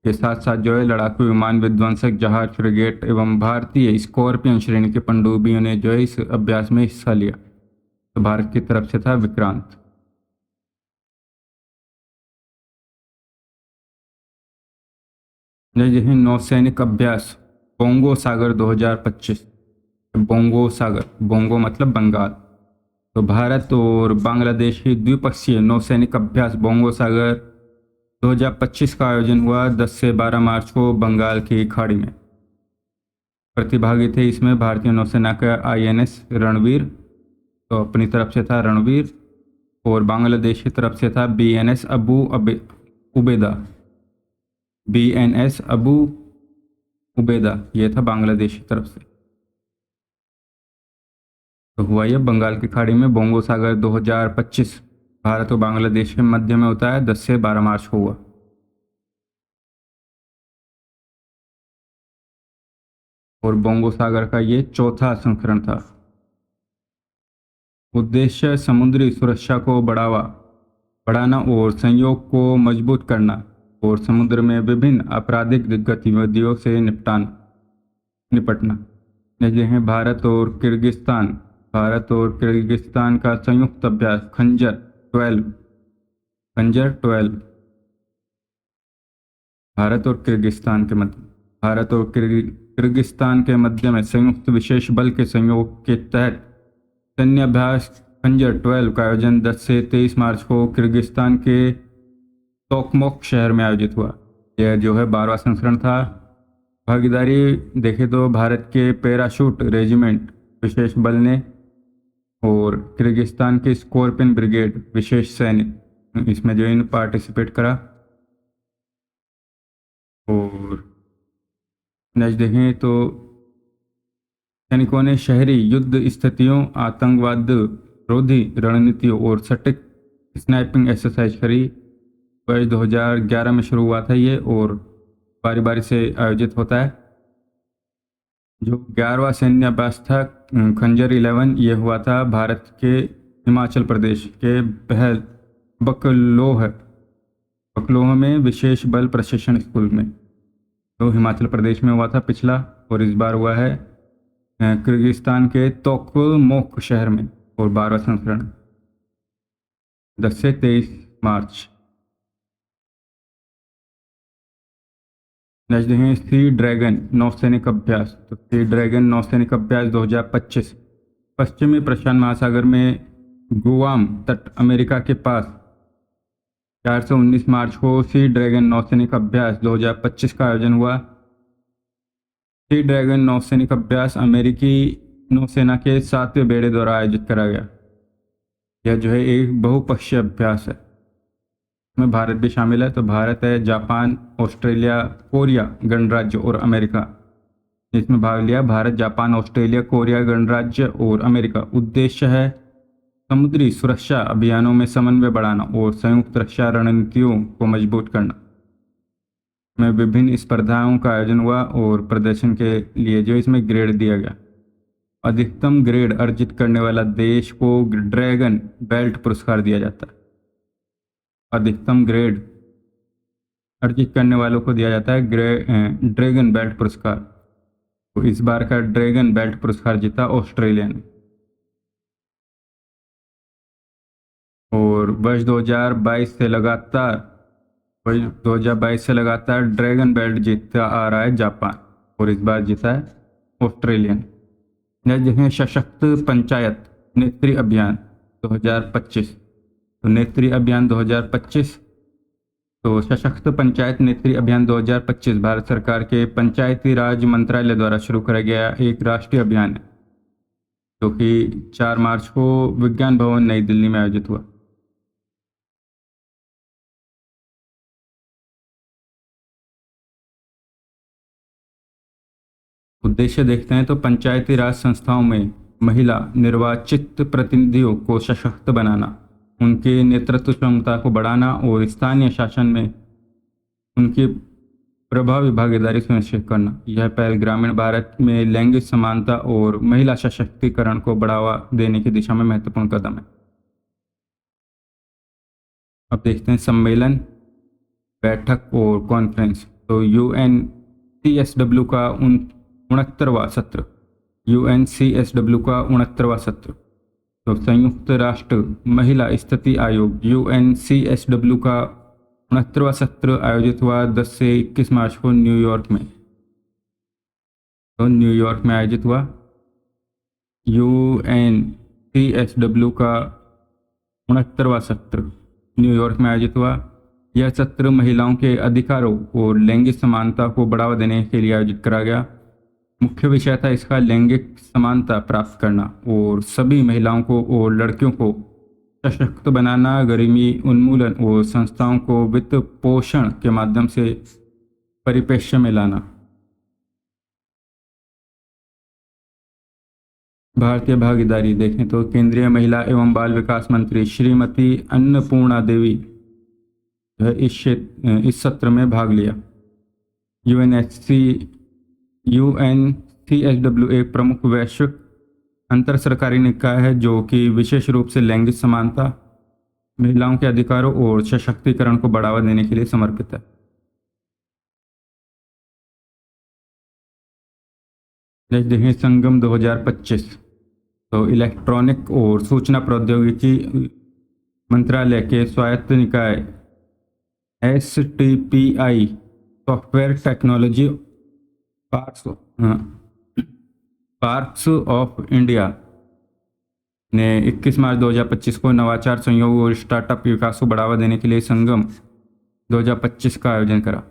के साथ साथ जो है लड़ाकू विमान विध्वंसक जहाज फ्रिगेट एवं भारतीय स्कॉर्पियन श्रेणी के पनडुब्बियों ने जो है इस अभ्यास में हिस्सा लिया। तो भारत की तरफ से था विक्रांत। जय हिंद नौसैनिक अभ्यास बोंगो सागर 2025। बोंगो सागर, बोंगो मतलब बंगाल। तो भारत और बांग्लादेश की द्विपक्षीय नौसैनिक अभ्यास बोंगो सागर 2025 का आयोजन हुआ 10 से 12 मार्च को बंगाल की खाड़ी में। प्रतिभागी थे इसमें भारतीय नौसेना का INS रणवीर, तो अपनी तरफ से था रणवीर, और बांग्लादेश की तरफ से था BNS अबू उबेदा। BNS अबू उबेदा ये था बांग्लादेश की तरफ से। तो हुआ यह बंगाल की खाड़ी में बोंगो सागर 2025 भारत और बांग्लादेश के मध्य में होता है, 10 से 12 मार्च को हुआ। और बोंगो सागर का ये 4था संस्करण था। उद्देश्य समुद्री सुरक्षा को बढ़ाना और सहयोग को मजबूत करना और समुद्र में विभिन्न आपराधिक गतिविधियों से निपटना। जैसे हैं भारत और किर्गिस्तान का संयुक्त अभ्यास खंजर 12। भारत और किर्गिस्तान के मध्य में संयुक्त विशेष बल के सहयोग के तहत सैन्य अभ्यास खंजर 12 का आयोजन 10 से 23 मार्च को किर्गिस्तान के तोकमोक शहर में आयोजित हुआ। यह जो है 12वां संस्करण था। भागीदारी देखे तो भारत के पैराशूट रेजिमेंट विशेष बल ने और किर्गिस्तान के स्कॉर्पियन ब्रिगेड विशेष सैनिक इसमें जो इन पार्टिसिपेट करा। और नेक्स्ट देखें तो सैनिकों ने शहरी युद्ध स्थितियों, आतंकवाद रोधी रणनीतियों और सटीक स्नाइपिंग एक्सरसाइज करी। वर्ष 2011 में शुरू हुआ था ये और बारी बारी से आयोजित होता है। जो 11वां सैन्य अभ्यास था खंजर 11 ये हुआ था भारत के हिमाचल प्रदेश के बकलोह में विशेष बल प्रशिक्षण स्कूल में। तो हिमाचल प्रदेश में हुआ था पिछला, और इस बार हुआ है किर्गिस्तान के तोकमोक शहर में, और 12वां संस्करण 10 से 23 मार्च। नेक्स्ट देखें सी ड्रैगन नौसैनिक अभ्यास। तो सी ड्रैगन नौसैनिक अभ्यास 2025 पश्चिमी प्रशांत महासागर में गुआम तट अमेरिका के पास 4 से 19 मार्च को सी ड्रैगन नौसैनिक अभ्यास 2025 का आयोजन हुआ। सी ड्रैगन नौसैनिक अभ्यास अमेरिकी नौसेना के 7वें बेड़े द्वारा आयोजित करा गया। यह जो है एक बहुपक्षीय अभ्यास है, इसमें भारत भी शामिल है। तो भारत है, जापान, ऑस्ट्रेलिया, कोरिया गणराज्य और अमेरिका। इसमें भाग लिया भारत, जापान, ऑस्ट्रेलिया, कोरिया गणराज्य और अमेरिका। उद्देश्य है समुद्री सुरक्षा अभियानों में समन्वय बढ़ाना और संयुक्त रक्षा रणनीतियों को मजबूत करना में विभिन्न स्पर्धाओं का आयोजन हुआ और प्रदर्शन के लिए जो इसमें ग्रेड दिया गया। अधिकतम ग्रेड अर्जित करने वाला देश को ड्रैगन बेल्ट पुरस्कार दिया जाता है। अधिकतम ग्रेड अर्जित करने वालों को दिया जाता है ड्रैगन बेल्ट पुरस्कार। तो इस बार का ड्रैगन बेल्ट पुरस्कार जीता ऑस्ट्रेलिया ने। और वर्ष 2022 से लगातार ड्रैगन बेल्ट जीतता आ रहा है जापान, और इस बार जीता है ऑस्ट्रेलिया ने। जिसमें सशक्त पंचायत नेत्री अभियान 2025, तो नेत्री अभियान 2025, तो सशक्त पंचायत नेत्री अभियान 2025 भारत सरकार के पंचायती राज मंत्रालय द्वारा शुरू किया गया एक राष्ट्रीय अभियान है, जो कि 4 मार्च को विज्ञान भवन नई दिल्ली में आयोजित हुआ। उद्देश्य देखते हैं तो पंचायती राज संस्थाओं में महिला निर्वाचित प्रतिनिधियों को सशक्त बनाना, उनके नेतृत्व क्षमता को बढ़ाना और स्थानीय शासन में उनकी प्रभावी भागीदारी सुनिश्चित करना। यह पहल ग्रामीण भारत में लैंगिक समानता और महिला सशक्तिकरण को बढ़ावा देने की दिशा में महत्वपूर्ण कदम है। अब देखते हैं सम्मेलन, बैठक और कॉन्फ्रेंस। तो UNCSW का 69वां सत्र, UNCSW का 69वां सत्र। तो संयुक्त राष्ट्र महिला स्थिति आयोग UNCSW का 69वां सत्र आयोजित हुआ 10 से 21 मार्च को न्यूयॉर्क में। तो न्यूयॉर्क में आयोजित हुआ UNCSW का 69वां सत्र न्यूयॉर्क में आयोजित हुआ। यह सत्र महिलाओं के अधिकारों और लैंगिक समानता को बढ़ावा देने के लिए आयोजित करा गया। मुख्य विषय था इसका लैंगिक समानता प्राप्त करना और सभी महिलाओं को और लड़कियों को सशक्त बनाना, गरीबी उन्मूलन और संस्थाओं को वित्त पोषण के माध्यम से परिप्रेक्ष्य में लाना। भारतीय भागीदारी देखें तो केंद्रीय महिला एवं बाल विकास मंत्री श्रीमती अन्नपूर्णा देवी इस सत्र में भाग लिया। UNCSW एक प्रमुख वैश्विक अंतर सरकारी निकाय है जो कि विशेष रूप से लैंगिक समानता, महिलाओं के अधिकारों और सशक्तिकरण को बढ़ावा देने के लिए समर्पित है। देखें संगम 2025। तो इलेक्ट्रॉनिक और सूचना प्रौद्योगिकी मंत्रालय के स्वायत्त निकाय STPI software technology parks of India ने 21 मार्च 2025 को नवाचार, संयोग और स्टार्टअप विकास को बढ़ावा देने के लिए संगम 2025 का आयोजन करा।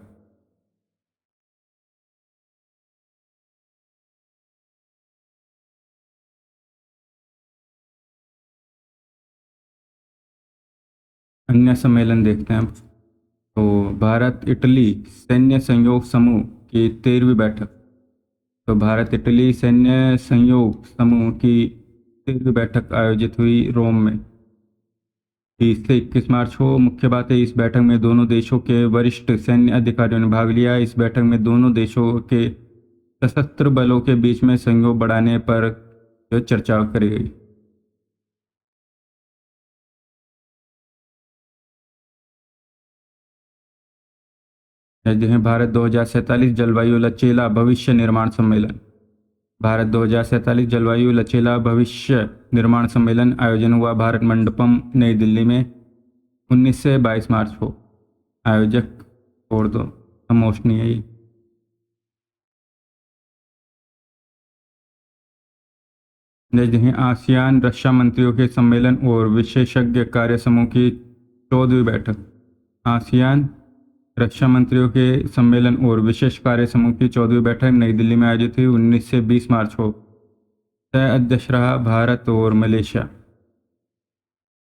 अन्य सम्मेलन देखते हैं। तो भारत इटली सैन्य सहयोग समूह की 13वीं बैठक। तो भारत इटली सैन्य सहयोग समूह की 13वीं बैठक आयोजित हुई रोम में 30 से 21 मार्च को। मुख्य बात है, इस बैठक में दोनों देशों के वरिष्ठ सैन्य अधिकारियों ने भाग लिया। इस बैठक में दोनों देशों के सशस्त्र बलों के बीच में सहयोग बढ़ाने पर चर्चा करी गई। भारत 2047 जलवायु लचीला भविष्य निर्माण सम्मेलन। भारत 2047 जलवायु लचीला भविष्य निर्माण सम्मेलन आयोजन हुआ भारत मंडपम नई दिल्ली में 19 से 22 मार्च को। आयोजक और दो समोष्णीय ही। आसियान रक्षा मंत्रियों के सम्मेलन और विशेषज्ञ कार्य समूह की 14वीं बैठक। आसियान रक्षा मंत्रियों के सम्मेलन और विशेष कार्य समूह की 14वीं बैठक नई दिल्ली में आयोजित हुई 19 से 20 मार्च को। सह अध्यक्ष रहा भारत और मलेशिया।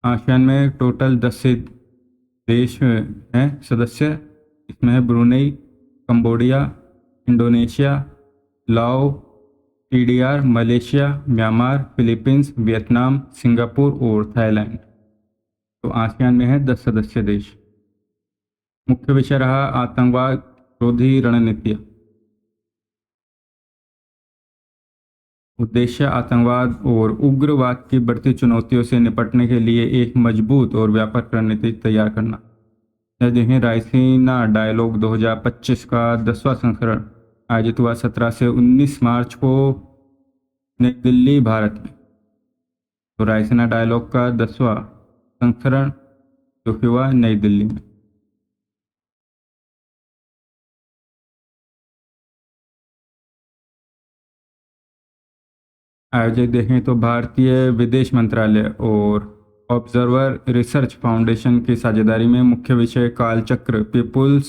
आसियान में टोटल 10 से देश हैं सदस्य। इसमें है ब्रुनेई, कंबोडिया, इंडोनेशिया, लाओ, TDR Malaysia, Myanmar, Philippines, Vietnam, Singapore और थाईलैंड। तो आसियान में है 10 सदस्य देश। मुख्य विषय रहा आतंकवाद विरोधी रणनीतियाँ। उद्देश्य आतंकवाद और उग्रवाद की बढ़ती चुनौतियों से निपटने के लिए एक मजबूत और व्यापक रणनीति तैयार करना। यह देखें रायसीना डायलॉग 2025 का 10वां संस्करण आयोजित हुआ 17 से 19 मार्च को नई दिल्ली, भारत में। तो रायसीना डायलॉग का 10वां संस्करण जो कि हुआ नई दिल्ली में। आयोजक देखें तो भारतीय विदेश मंत्रालय और ऑब्जर्वर रिसर्च फाउंडेशन की साझेदारी में। मुख्य विषय Kalachakra people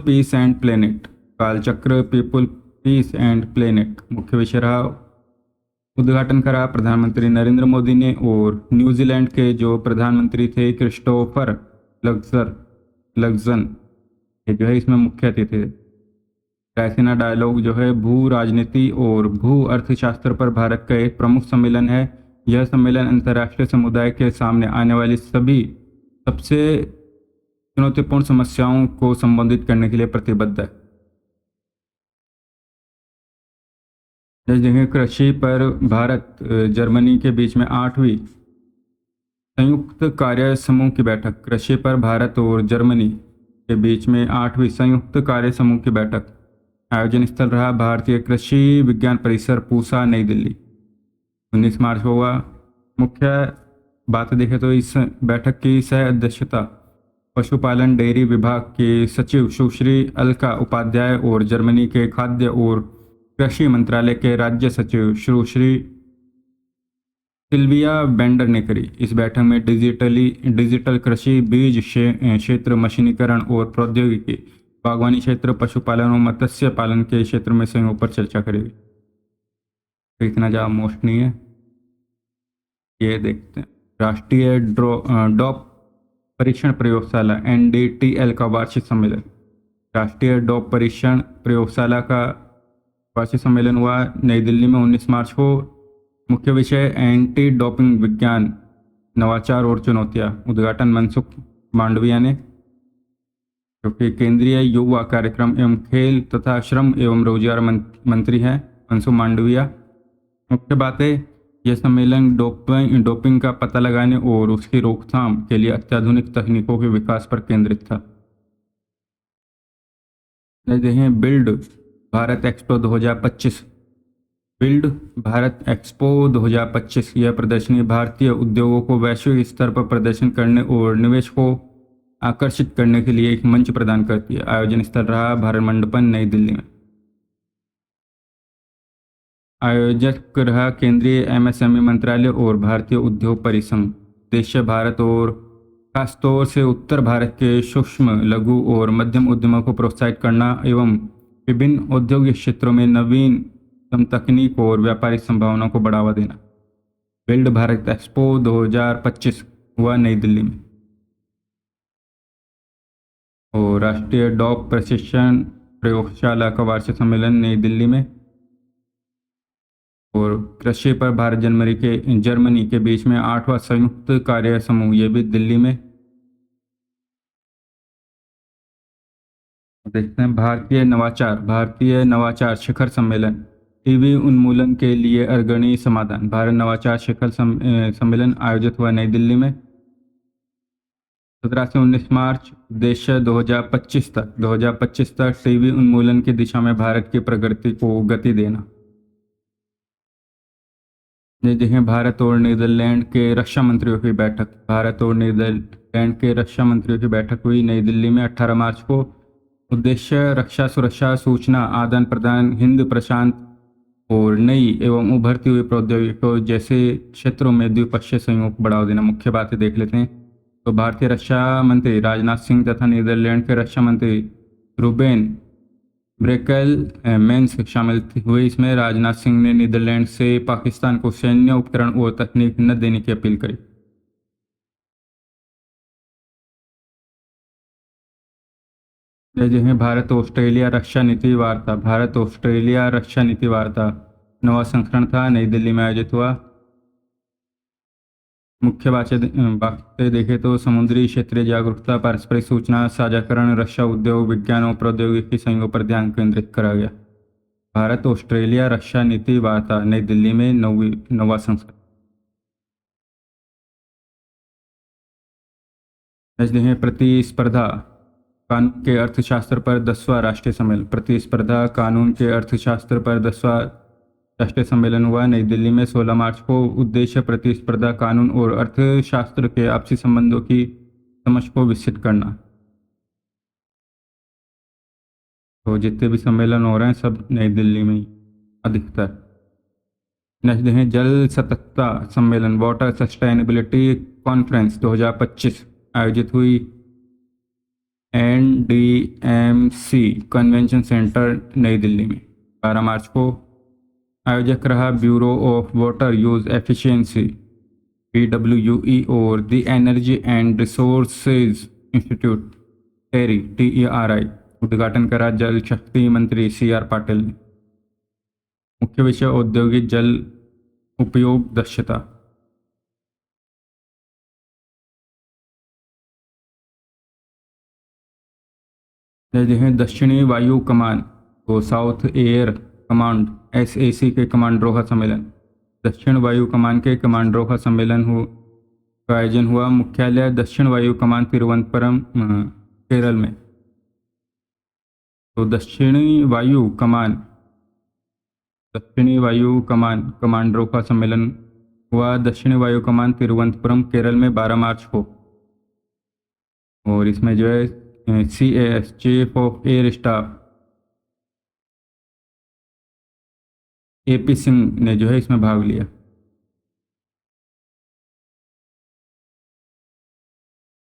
peace and planet. Kalachakra people peace and planet मुख्य विषय रहा। उद्घाटन करा प्रधानमंत्री नरेंद्र मोदी ने और न्यूजीलैंड के जो प्रधानमंत्री थे क्रिस्टोफर लग्जन ये जो है इसमें मुख्य अतिथि थे। रायसीना डायलॉग जो है भू राजनीति और भू अर्थशास्त्र पर भारत का एक प्रमुख सम्मेलन है। यह सम्मेलन अंतर्राष्ट्रीय समुदाय के सामने आने वाली सबसे चुनौतीपूर्ण समस्याओं को संबोधित करने के लिए प्रतिबद्ध है। जगह कृषि पर भारत जर्मनी के बीच में 8वीं संयुक्त कार्य समूह की बैठक। कृषि पर भारत और जर्मनी के बीच में 8वीं संयुक्त कार्य समूह की बैठक। आयोजन स्थल रहा भारतीय कृषि विज्ञान परिसर, पूसा, नई दिल्ली। 19 मार्च को हुआ। मुख्य बात देखें तो इस बैठक की सह अध्यक्षता पशुपालन डेयरी विभाग के सचिव सुश्री अलका उपाध्याय और जर्मनी के खाद्य और कृषि मंत्रालय के राज्य सचिव सुश्री सिल्विया बेंडर ने करी। इस बैठक में डिजिटल कृषि, बीज क्षेत्र, मशीनीकरण और प्रौद्योगिकी, बागवानी क्षेत्र, पशुपालन और मत्स्य पालन के क्षेत्र में सहयोग पर चर्चा करेगी। तो इतना ज़्यादा मोस्ट नहीं है। ये देखते हैं राष्ट्रीय डॉप परीक्षण प्रयोगशाला NDTL का वार्षिक सम्मेलन। राष्ट्रीय डॉप परीक्षण प्रयोगशाला का वार्षिक सम्मेलन हुआ नई दिल्ली में 19 मार्च को। मुख्य विषय एंटी डोपिंग विज्ञान, नवाचार और चुनौतियाँ। उद्घाटन मनसुख मांडविया ने, जो कि केंद्रीय युवा कार्यक्रम एवं खेल तथा श्रम एवं रोजगार मंत्री हैं मनसुख मांडविया। मुख्य बातें यह सम्मेलन डोपिंग का पता लगाने और उसकी रोकथाम के लिए अत्याधुनिक तकनीकों के विकास पर केंद्रित था। देखें build Bharat expo 2025। Build Bharat expo 2025 यह प्रदर्शनी भारतीय उद्योगों को वैश्विक स्तर पर प्रदर्शन करने और निवेश को आकर्षित करने के लिए एक मंच प्रदान करती है। आयोजन स्थल रहा भारत मंडपम, नई दिल्ली में। आयोजक रहा केंद्रीय MSME मंत्रालय और भारतीय उद्योग परिसंघ। उद्देश्य भारत और खासतौर से उत्तर भारत के सूक्ष्म, लघु और मध्यम उद्यमों को प्रोत्साहित करना एवं विभिन्न औद्योगिक क्षेत्रों में नवीनतम तकनीक और व्यापारिक संभावनाओं को बढ़ावा देना। बिल्ड भारत एक्सपो 2025 हुआ नई दिल्ली में। और राष्ट्रीय डॉप प्रशिक्षण प्रयोगशाला का वार्षिक सम्मेलन नई दिल्ली में। और कृषि पर भारत जर्मनी के बीच में 8वां संयुक्त कार्य समूह, ये भी दिल्ली में। देखते हैं भारतीय नवाचार शिखर सम्मेलन, टीबी उन्मूलन के लिए अग्रणी समाधान। भारत नवाचार शिखर सम्मेलन आयोजित हुआ नई दिल्ली में 17 से 19 मार्च। उद्देश्य 2025 तक टीबी उन्मूलन की दिशा में भारत की प्रगति को गति देना। देखें भारत और नीदरलैंड के रक्षा मंत्रियों की बैठक। भारत और नीदरलैंड के रक्षा मंत्रियों की बैठक हुई नई दिल्ली में 18 मार्च को। उद्देश्य रक्षा, सुरक्षा, सूचना आदान प्रदान, हिंद प्रशांत और नई एवं उभरती हुई प्रौद्योगिकियों जैसे क्षेत्रों में द्विपक्षीय सहयोग को बढ़ावा देना। मुख्य बातें देख लेते हैं तो भारतीय रक्षा मंत्री राजनाथ सिंह तथा नीदरलैंड के रक्षा मंत्री रूबेन ब्रेकलमेंस शामिल हुए। इसमें राजनाथ सिंह ने नीदरलैंड से पाकिस्तान को सैन्य उपकरण और तकनीक न देने की अपील करी। जैसे हैं भारत ऑस्ट्रेलिया रक्षा नीति वार्ता, भारत ऑस्ट्रेलिया रक्षा नीति वार्ता 9वां संस्करण था, नई दिल्ली में आयोजित हुआ। मुख्य बातें देखें तो समुद्री क्षेत्रीय जागरूकता, पारस्परिक सूचना साझाकरण, रक्षा उद्योग, विज्ञान और प्रौद्योगिकी सहयोग पर ध्यान केंद्रित करा गया। भारत ऑस्ट्रेलिया रक्षा नीति वार्ता नई दिल्ली में 9वां संस्करण। देखें प्रतिस्पर्धा कानून के अर्थशास्त्र पर 10वां राष्ट्रीय सम्मेलन, प्रतिस्पर्धा कानून के अर्थशास्त्र पर 10वां राष्ट्रीय सम्मेलन हुआ नई दिल्ली में 16 मार्च को। उद्देश्य प्रतिस्पर्धा कानून और अर्थशास्त्र के आपसी संबंधों की समझ को विकसित करना। तो जितने भी सम्मेलन हो रहे हैं सब नई दिल्ली में ही अधिकतर। नेक्स्ट देखें जल सततता सम्मेलन, वाटर सस्टेनेबिलिटी कॉन्फ्रेंस 2025 आयोजित हुई NDMC कन्वेंशन सेंटर नई दिल्ली में 12 मार्च को। आयोजक रहा bureau of water use efficiency BWE और the energy and resources institute TERI। उद्घाटन करा जल शक्ति मंत्री CR पाटिल ने। मुख्य विषय औद्योगिक जल उपयोग दक्षता। दक्षिणी वायु कमान को साउथ एयर कमांड SAC के कमांडरों का सम्मेलन, दक्षिण वायु कमान के कमांडरों का सम्मेलन का आयोजन हुआ। मुख्यालय दक्षिण वायु कमान तिरुवनंतपुरम केरल में। तो दक्षिणी वायु कमान कमांडरों का सम्मेलन हुआ दक्षिणी वायु कमान तिरुवनंतपुरम केरल में 12 मार्च को। और इसमें जो है CAS chief of air staff AP Singh ने जो है इसमें भाग लिया।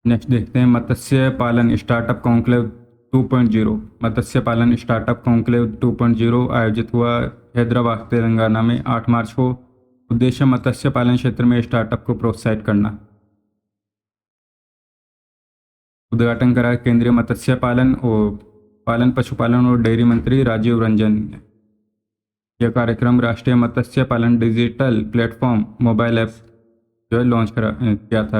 नेक्स्ट देखते हैं मत्स्य पालन स्टार्टअप कॉन्क्लेव 2.0। मत्स्य पालन स्टार्टअप कॉन्क्लेव 2.0 आयोजित हुआ हैदराबाद तेलंगाना में 8 मार्च को। उद्देश्य मत्स्य पालन क्षेत्र में स्टार्टअप को प्रोत्साहित करना। उद्घाटन करा केंद्रीय मत्स्य पालन पशुपालन और डेयरी मंत्री राजीव रंजन ने। यह कार्यक्रम राष्ट्रीय मत्स्य पालन डिजिटल प्लेटफॉर्म मोबाइल ऐप जो है लॉन्च किया था।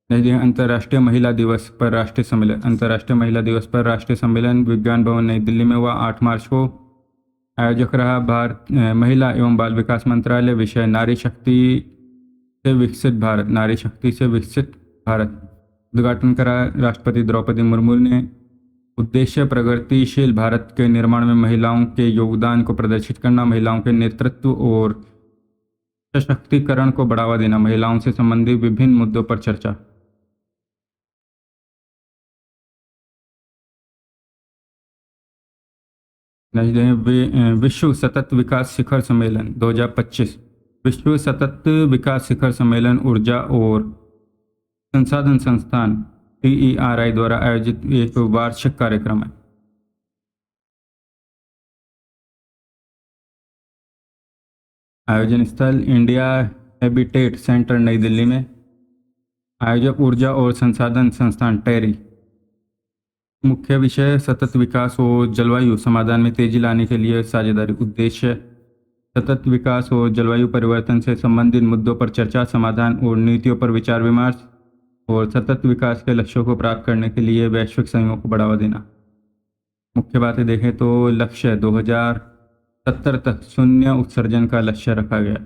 अंतर्राष्ट्रीय महिला दिवस पर राष्ट्रीय सम्मेलन, अंतर्राष्ट्रीय महिला दिवस पर राष्ट्रीय सम्मेलन विज्ञान भवन नई दिल्ली में हुआ 8 मार्च को। आयोजक रहा भारत महिला एवं बाल विकास मंत्रालय। विषय नारी शक्ति से विकसित भारत, नारी शक्ति से विकसित भारत। उद्घाटन करा राष्ट्रपति द्रौपदी मुर्मू ने। उद्देश्य प्रगतिशील भारत के निर्माण में महिलाओं के योगदान को प्रदर्शित करना, महिलाओं के नेतृत्व और सशक्तिकरण को बढ़ावा देना, महिलाओं से संबंधित विभिन्न मुद्दों पर चर्चा। विश्व सतत विकास शिखर सम्मेलन 2025। विश्व सतत विकास शिखर सम्मेलन ऊर्जा और संसाधन संस्थान TERI द्वारा आयोजित एक वार्षिक कार्यक्रम है। आयोजन स्थल इंडिया हैबिटेट सेंटर नई दिल्ली में। आयोजक ऊर्जा और संसाधन संस्थान TERI। मुख्य विषय सतत विकास और जलवायु समाधान में तेजी लाने के लिए साझेदारी। उद्देश्य सतत विकास और जलवायु परिवर्तन से संबंधित मुद्दों पर चर्चा, समाधान और नीतियों पर विचार विमर्श, और सतत विकास के लक्ष्यों को प्राप्त करने के लिए वैश्विक सहयोग को बढ़ावा देना। मुख्य बातें देखें तो लक्ष्य 2070 तक शून्य उत्सर्जन का लक्ष्य रखा गया।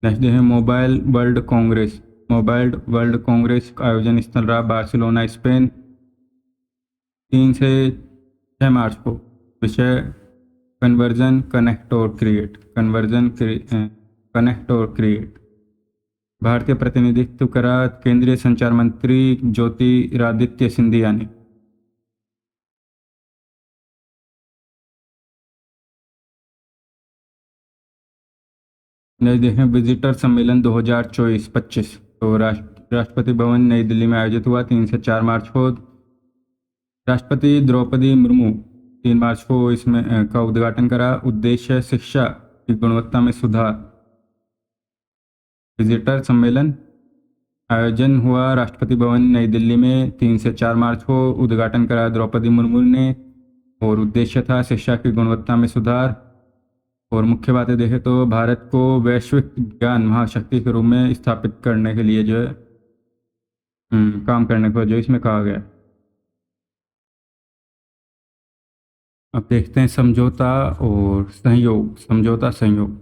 नेक्स्ट है mobile world Congress. Mobile world Congress का आयोजन स्थल रहा बार्सिलोना स्पेन 3 से 6 मार्च को। विषय कन्वर्जन कनेक्ट और क्रिएट, कनेक्ट और क्रिएट। भारतीय प्रतिनिधित्व करा केंद्रीय संचार मंत्री ज्योतिरादित्य सिंधिया ने। नई देखें विजिटर सम्मेलन 2024-25 तो राष्ट्रपति भवन नई दिल्ली में आयोजित हुआ 3 से 4 मार्च को। राष्ट्रपति द्रौपदी मुर्मू 3 मार्च को इसमें का उद्घाटन करा। उद्देश्य शिक्षा की गुणवत्ता में सुधार। विजिटर सम्मेलन आयोजन हुआ राष्ट्रपति भवन नई दिल्ली में 3 से 4 मार्च को। उद्घाटन करा द्रौपदी मुर्मू ने और उद्देश्य था शिक्षा की गुणवत्ता में सुधार। और मुख्य बातें देखें तो भारत को वैश्विक ज्ञान महाशक्ति के रूप में स्थापित करने के लिए जो है काम करने को जो इसमें कहा गया है। अब देखते हैं समझौता और सहयोग। समझौता सहयोग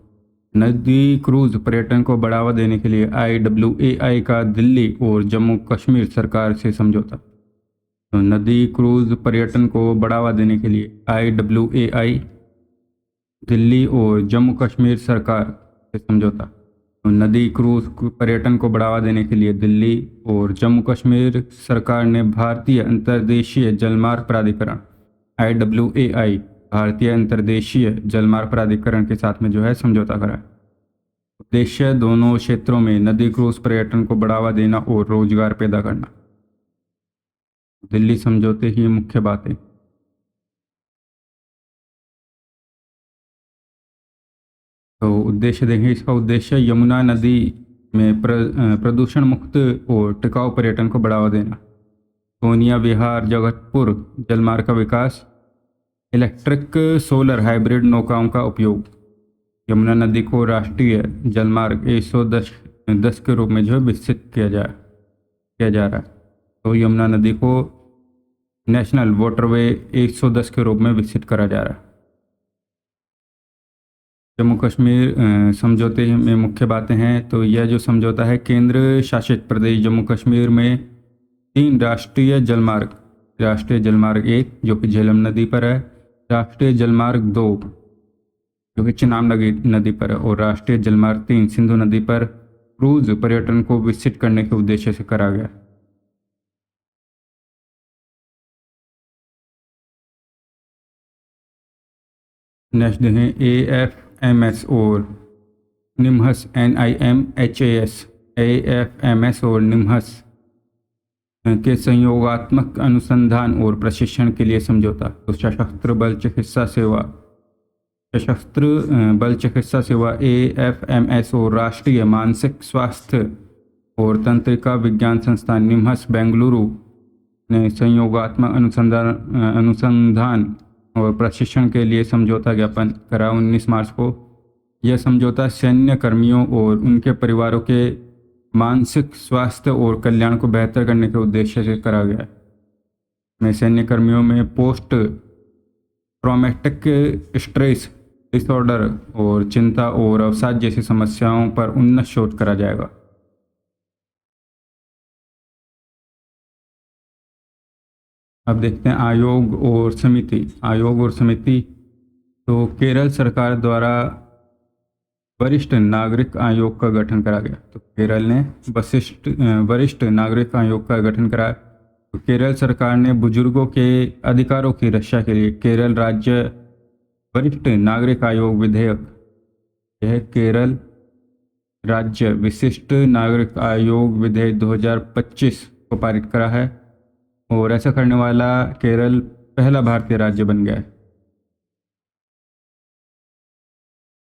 नदी क्रूज पर्यटन को बढ़ावा देने के लिए IAAI का दिल्ली और जम्मू कश्मीर सरकार से समझौता। तो नदी क्रूज पर्यटन को बढ़ावा देने के लिए IAAI दिल्ली और जम्मू कश्मीर सरकार से समझौता। तो नदी क्रूज पर्यटन को बढ़ावा देने के लिए दिल्ली और जम्मू कश्मीर सरकार ने भारतीय अंतर्देशीय जलमार्ग प्राधिकरण IAAI भारतीय अंतर्देशीय जलमार्ग प्राधिकरण के साथ में जो है समझौता करा है। उद्देश्य दोनों क्षेत्रों में नदी क्रूज पर्यटन को बढ़ावा देना और रोजगार पैदा करना। दिल्ली समझौते की मुख्य बातें। तो उद्देश्य देखें, इसका उद्देश्य यमुना नदी में प्रदूषण मुक्त और टिकाऊ पर्यटन को बढ़ावा देना। सोनिया विहार जगतपुर जलमार्ग का विकास। इलेक्ट्रिक सोलर हाइब्रिड नौकाओं का उपयोग। यमुना नदी को राष्ट्रीय जलमार्ग 110 के रूप में जो है विकसित किया जा रहा है। तो यमुना नदी को नेशनल वाटरवे 110 के रूप में विकसित करा जा रहा है। जम्मू कश्मीर समझौते में मुख्य बातें हैं। तो यह जो समझौता है केंद्र शासित प्रदेश जम्मू कश्मीर में 3 राष्ट्रीय जलमार्ग 1 जो कि झेलम नदी पर है, राष्ट्रीय जलमार्ग 2 जो कि चिनाब नदी पर है और राष्ट्रीय जलमार्ग 3 सिंधु नदी पर क्रूज पर्यटन को विकसित करने के उद्देश्य से करा गया। नेक्स्ट देखें AFMS और निम्हस NIMHAS AFMS और निम्हस के संयोगात्मक अनुसंधान और प्रशिक्षण के लिए समझौता। तो सशस्त्र बल चिकित्सा सेवा AFMS और राष्ट्रीय मानसिक स्वास्थ्य और तंत्रिका विज्ञान संस्थान निम्हस बेंगलुरु ने संयोगात्मक अनुसंधान और प्रशिक्षण के लिए समझौता ज्ञापन करा 19 मार्च को। यह समझौता सैन्य कर्मियों और उनके परिवारों के मानसिक स्वास्थ्य और कल्याण को बेहतर करने के उद्देश्य से करा गया है। में सैन्य कर्मियों में पोस्ट ट्रॉमेटिक स्ट्रेस डिसऑर्डर और चिंता और अवसाद जैसी समस्याओं पर उन्नत शोध करा जाएगा। अब देखते हैं आयोग और समिति। तो केरल सरकार द्वारा वरिष्ठ नागरिक आयोग का गठन करा गया। तो केरल ने वरिष्ठ नागरिक आयोग का गठन कराया। तो केरल सरकार ने बुजुर्गों के अधिकारों की रक्षा के लिए केरल राज्य वरिष्ठ नागरिक आयोग विधेयक, यह केरल राज्य विशिष्ट नागरिक आयोग विधेयक 2025 को पारित करा है और ऐसा करने वाला केरल पहला भारतीय राज्य बन गया है।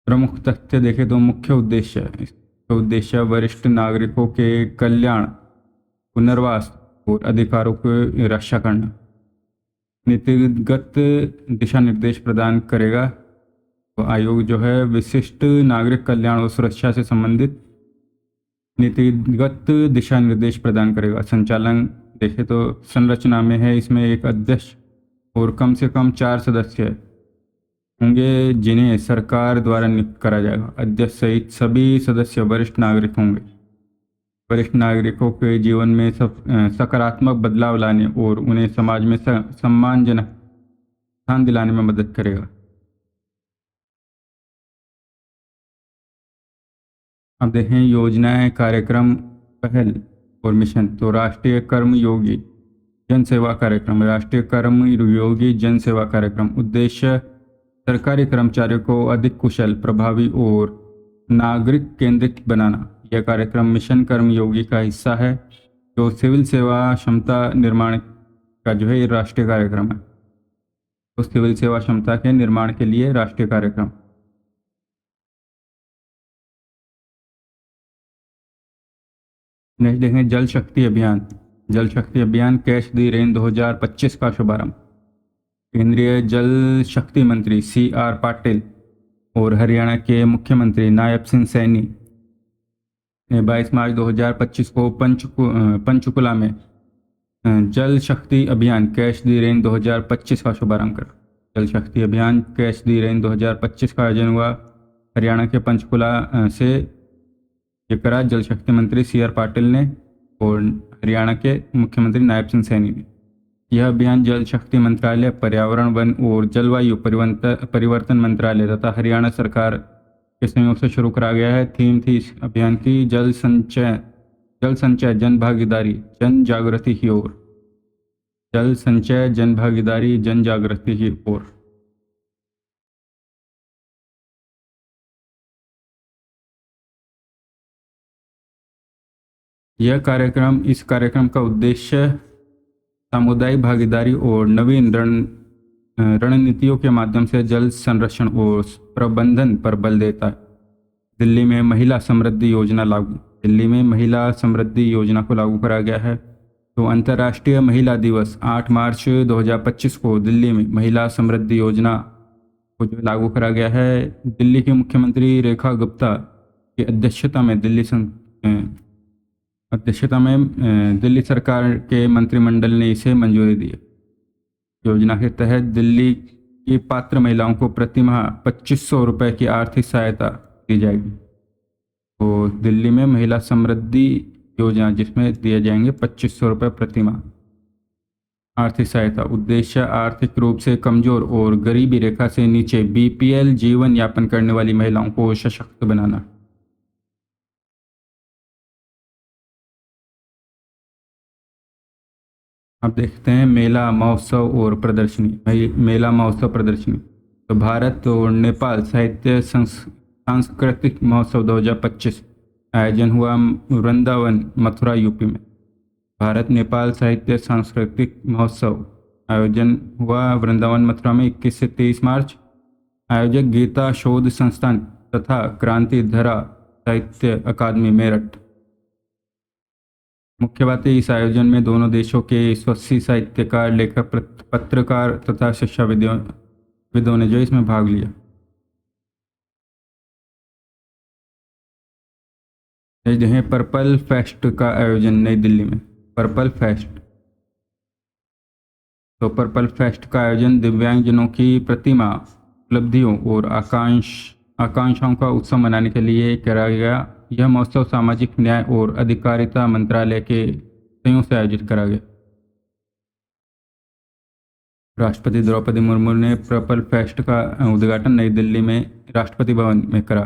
प्रमुख तथ्य देखें तो मुख्य उद्देश्य वरिष्ठ नागरिकों के कल्याण, पुनर्वास और अधिकारों की रक्षा करना। नीतिगत दिशा निर्देश प्रदान करेगा। तो आयोग जो है विशिष्ट नागरिक कल्याण और सुरक्षा से संबंधित नीतिगत दिशा निर्देश प्रदान करेगा। संचालन देखें तो संरचना में है, इसमें एक अध्यक्ष और कम से कम 4 सदस्य होंगे जिन्हें सरकार द्वारा नियुक्त करा जाएगा। अध्यक्ष सहित सभी सदस्य वरिष्ठ नागरिक होंगे। वरिष्ठ नागरिकों के जीवन में सकारात्मक बदलाव लाने और उन्हें समाज में सम्मानजनक स्थान दिलाने में मदद करेगा। अब देखें योजनाएं, कार्यक्रम, पहल और मिशन। तो राष्ट्रीय कर्मयोगी जन सेवा कार्यक्रम उद्देश्य सरकारी कर्मचारियों को अधिक कुशल, प्रभावी और नागरिक केंद्रित बनाना। यह कार्यक्रम मिशन कर्मयोगी का हिस्सा है जो सिविल सेवा क्षमता निर्माण का जो है राष्ट्रीय कार्यक्रम है। तो सिविल सेवा क्षमता के निर्माण के लिए राष्ट्रीय कार्यक्रम। नेक्स्ट देखें जल शक्ति अभियान। जल शक्ति अभियान कैच द रेन 2025 का शुभारंभ। केंद्रीय जल शक्ति मंत्री CR पाटिल और हरियाणा के मुख्यमंत्री नायब सिंह सैनी ने 22 मार्च 2025 को पंचकुला में जल शक्ति अभियान कैच द रेन 2025 का शुभारंभ करा। जल शक्ति अभियान कैच द रेन 2025 का आयोजन हुआ हरियाणा के पंचकुला से। ये करा जल शक्ति मंत्री CR पाटिल ने और हरियाणा के मुख्यमंत्री नायब सिंह सैनी ने। यह अभियान जल शक्ति मंत्रालय, पर्यावरण, वन और जलवायु परिवर्तन मंत्रालय तथा हरियाणा सरकार के सहयोग से शुरू करा गया है। थीम थी इस अभियान की जल संचय जन भागीदारी जन जागृति की ओर। जल संचय जन भागीदारी जन जागृति की ओर। इस कार्यक्रम का उद्देश्य सामुदायिक भागीदारी और नवीन रणनीतियों के माध्यम से जल संरक्षण और प्रबंधन पर बल देता है। दिल्ली में महिला समृद्धि योजना को लागू करा गया है। तो अंतर्राष्ट्रीय महिला दिवस 8 मार्च 2025 को दिल्ली में महिला समृद्धि योजना को जो लागू करा गया है। दिल्ली के मुख्यमंत्री रेखा गुप्ता की अध्यक्षता में दिल्ली सरकार के मंत्रिमंडल ने इसे मंजूरी दी। योजना के तहत दिल्ली की पात्र महिलाओं को प्रति माह 2500 रुपये की आर्थिक सहायता दी जाएगी। तो दिल्ली में महिला समृद्धि योजना जिसमें दिए जाएंगे 2500 रुपये प्रति माह आर्थिक सहायता। उद्देश्य आर्थिक रूप से कमजोर और गरीबी रेखा से नीचे BPL जीवन यापन करने वाली महिलाओं को सशक्त बनाना। अब देखते हैं मेला महोत्सव और प्रदर्शनी। मेला महोत्सव प्रदर्शनी। तो भारत और नेपाल साहित्य सांस्कृतिक महोत्सव 2025 आयोजन हुआ वृंदावन मथुरा यूपी में। भारत नेपाल साहित्य सांस्कृतिक महोत्सव आयोजन हुआ वृंदावन मथुरा में 21 से 23 मार्च। आयोजक गीता शोध संस्थान तथा क्रांति धरा साहित्य अकादमी मेरठ। मुख्य बात है इस आयोजन में दोनों देशों के स्वस्सी साहित्यकार, लेखक, पत्रकार तथा शिक्षाविदों ने जो इसमें भाग लिया। पर्पल फेस्ट का आयोजन नई दिल्ली में। Purple fest. तो पर्पल फेस्ट का आयोजन दिव्यांगजनों की प्रतिमा, उपलब्धियों और आकांक्षाओं का उत्सव मनाने के लिए करा गया। यह महोत्सव सामाजिक न्याय और अधिकारिता मंत्रालय के सहयोग से आयोजित करा गया। राष्ट्रपति द्रौपदी मुर्मू ने पर्पल फेस्ट का उद्घाटन नई दिल्ली में राष्ट्रपति भवन में करा।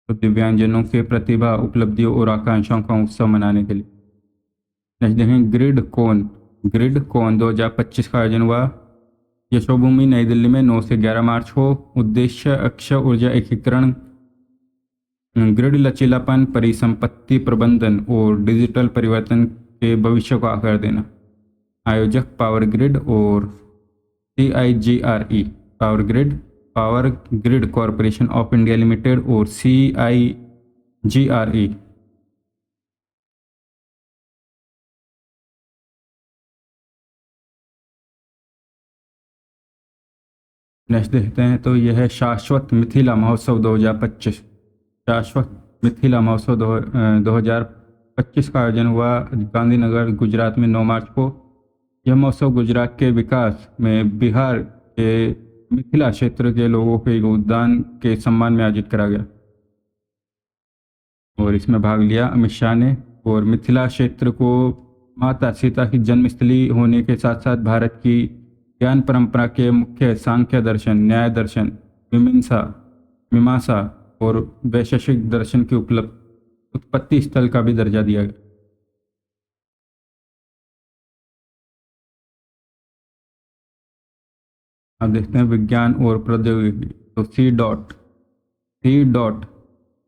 तो दिव्यांगजनों के प्रतिभा, उपलब्धियों और आकांक्षाओं का उत्सव मनाने के लिए। नेक्स्ट देखें ग्रिड कॉन 2025 का आयोजन हुआ यशोभूमि नई दिल्ली में 9 से 11 मार्च को। उद्देश्य अक्षय ऊर्जा एकीकरण, ग्रिड लचीलापन, परिसंपत्ति प्रबंधन और डिजिटल परिवर्तन के भविष्य को आकार देना। आयोजक पावर ग्रिड और CIGRE power grid corporation of India limited और CIGRE। नेक्स्ट देखते हैं तो यह है शाश्वत मिथिला महोत्सव 2025। शाश्वत मिथिला महोत्सव 2025 का आयोजन हुआ गांधीनगर गुजरात में 9 मार्च को। यह महोत्सव गुजरात के विकास में बिहार के मिथिला क्षेत्र के लोगों के योगदान के सम्मान में आयोजित करा गया और इसमें भाग लिया अमित शाह ने। और मिथिला क्षेत्र को माता सीता की जन्मस्थली होने के साथ साथ भारत की ज्ञान परंपरा के मुख्य सांख्य दर्शन, न्याय दर्शन, मीमांसा और वैशेषिक दर्शन की उत्पत्ति स्थल का भी दर्जा दिया गया। अब देखते हैं विज्ञान और प्रौद्योगिकी। तो सी डॉट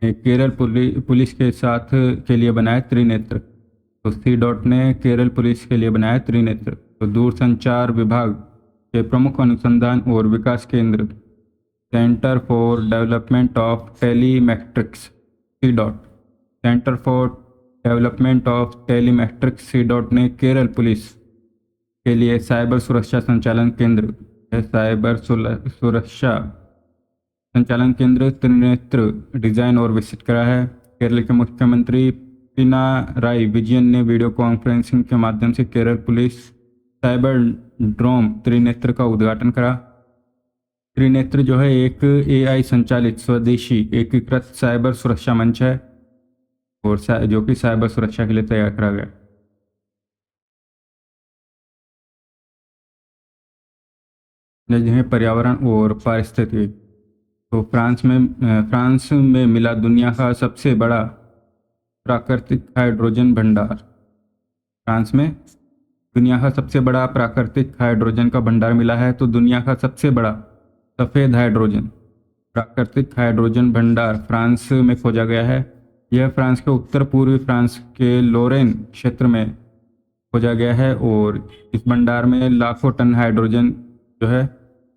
केरल पुलिस के साथ के लिए बनाया त्रिनेत्र। तो सी डॉट ने केरल पुलिस के लिए बनाया त्रिनेत्र। तो दूरसंचार विभाग के प्रमुख अनुसंधान और विकास केंद्र centre for development of telematics C dot centre for development of telematic C ने केरल पुलिस के लिए साइबर सुरक्षा संचालन केंद्र साइबर सुरक्षा संचालन केंद्र त्रिनेत्र डिजाइन और विकसित करा है। केरल के मुख्यमंत्री पिनाराई विजयन ने वीडियो कॉन्फ्रेंसिंग के माध्यम से केरल पुलिस साइबर ड्रोम त्रिनेत्र का उद्घाटन करा। त्रिनेत्र जो है एक AI संचालित स्वदेशी एकीकृत साइबर सुरक्षा मंच है और जो कि साइबर सुरक्षा के लिए तैयार करा गया। पर्यावरण और पारिस्थितिकी, तो फ्रांस में मिला दुनिया का सबसे बड़ा प्राकृतिक हाइड्रोजन भंडार। फ्रांस में दुनिया का सबसे बड़ा प्राकृतिक हाइड्रोजन का भंडार मिला है। तो दुनिया का सबसे बड़ा सफ़ेद हाइड्रोजन प्राकृतिक हाइड्रोजन भंडार फ्रांस में खोजा गया है। यह फ्रांस के उत्तर पूर्वी फ्रांस के लोरेन क्षेत्र में खोजा गया है और इस भंडार में लाखों टन हाइड्रोजन जो है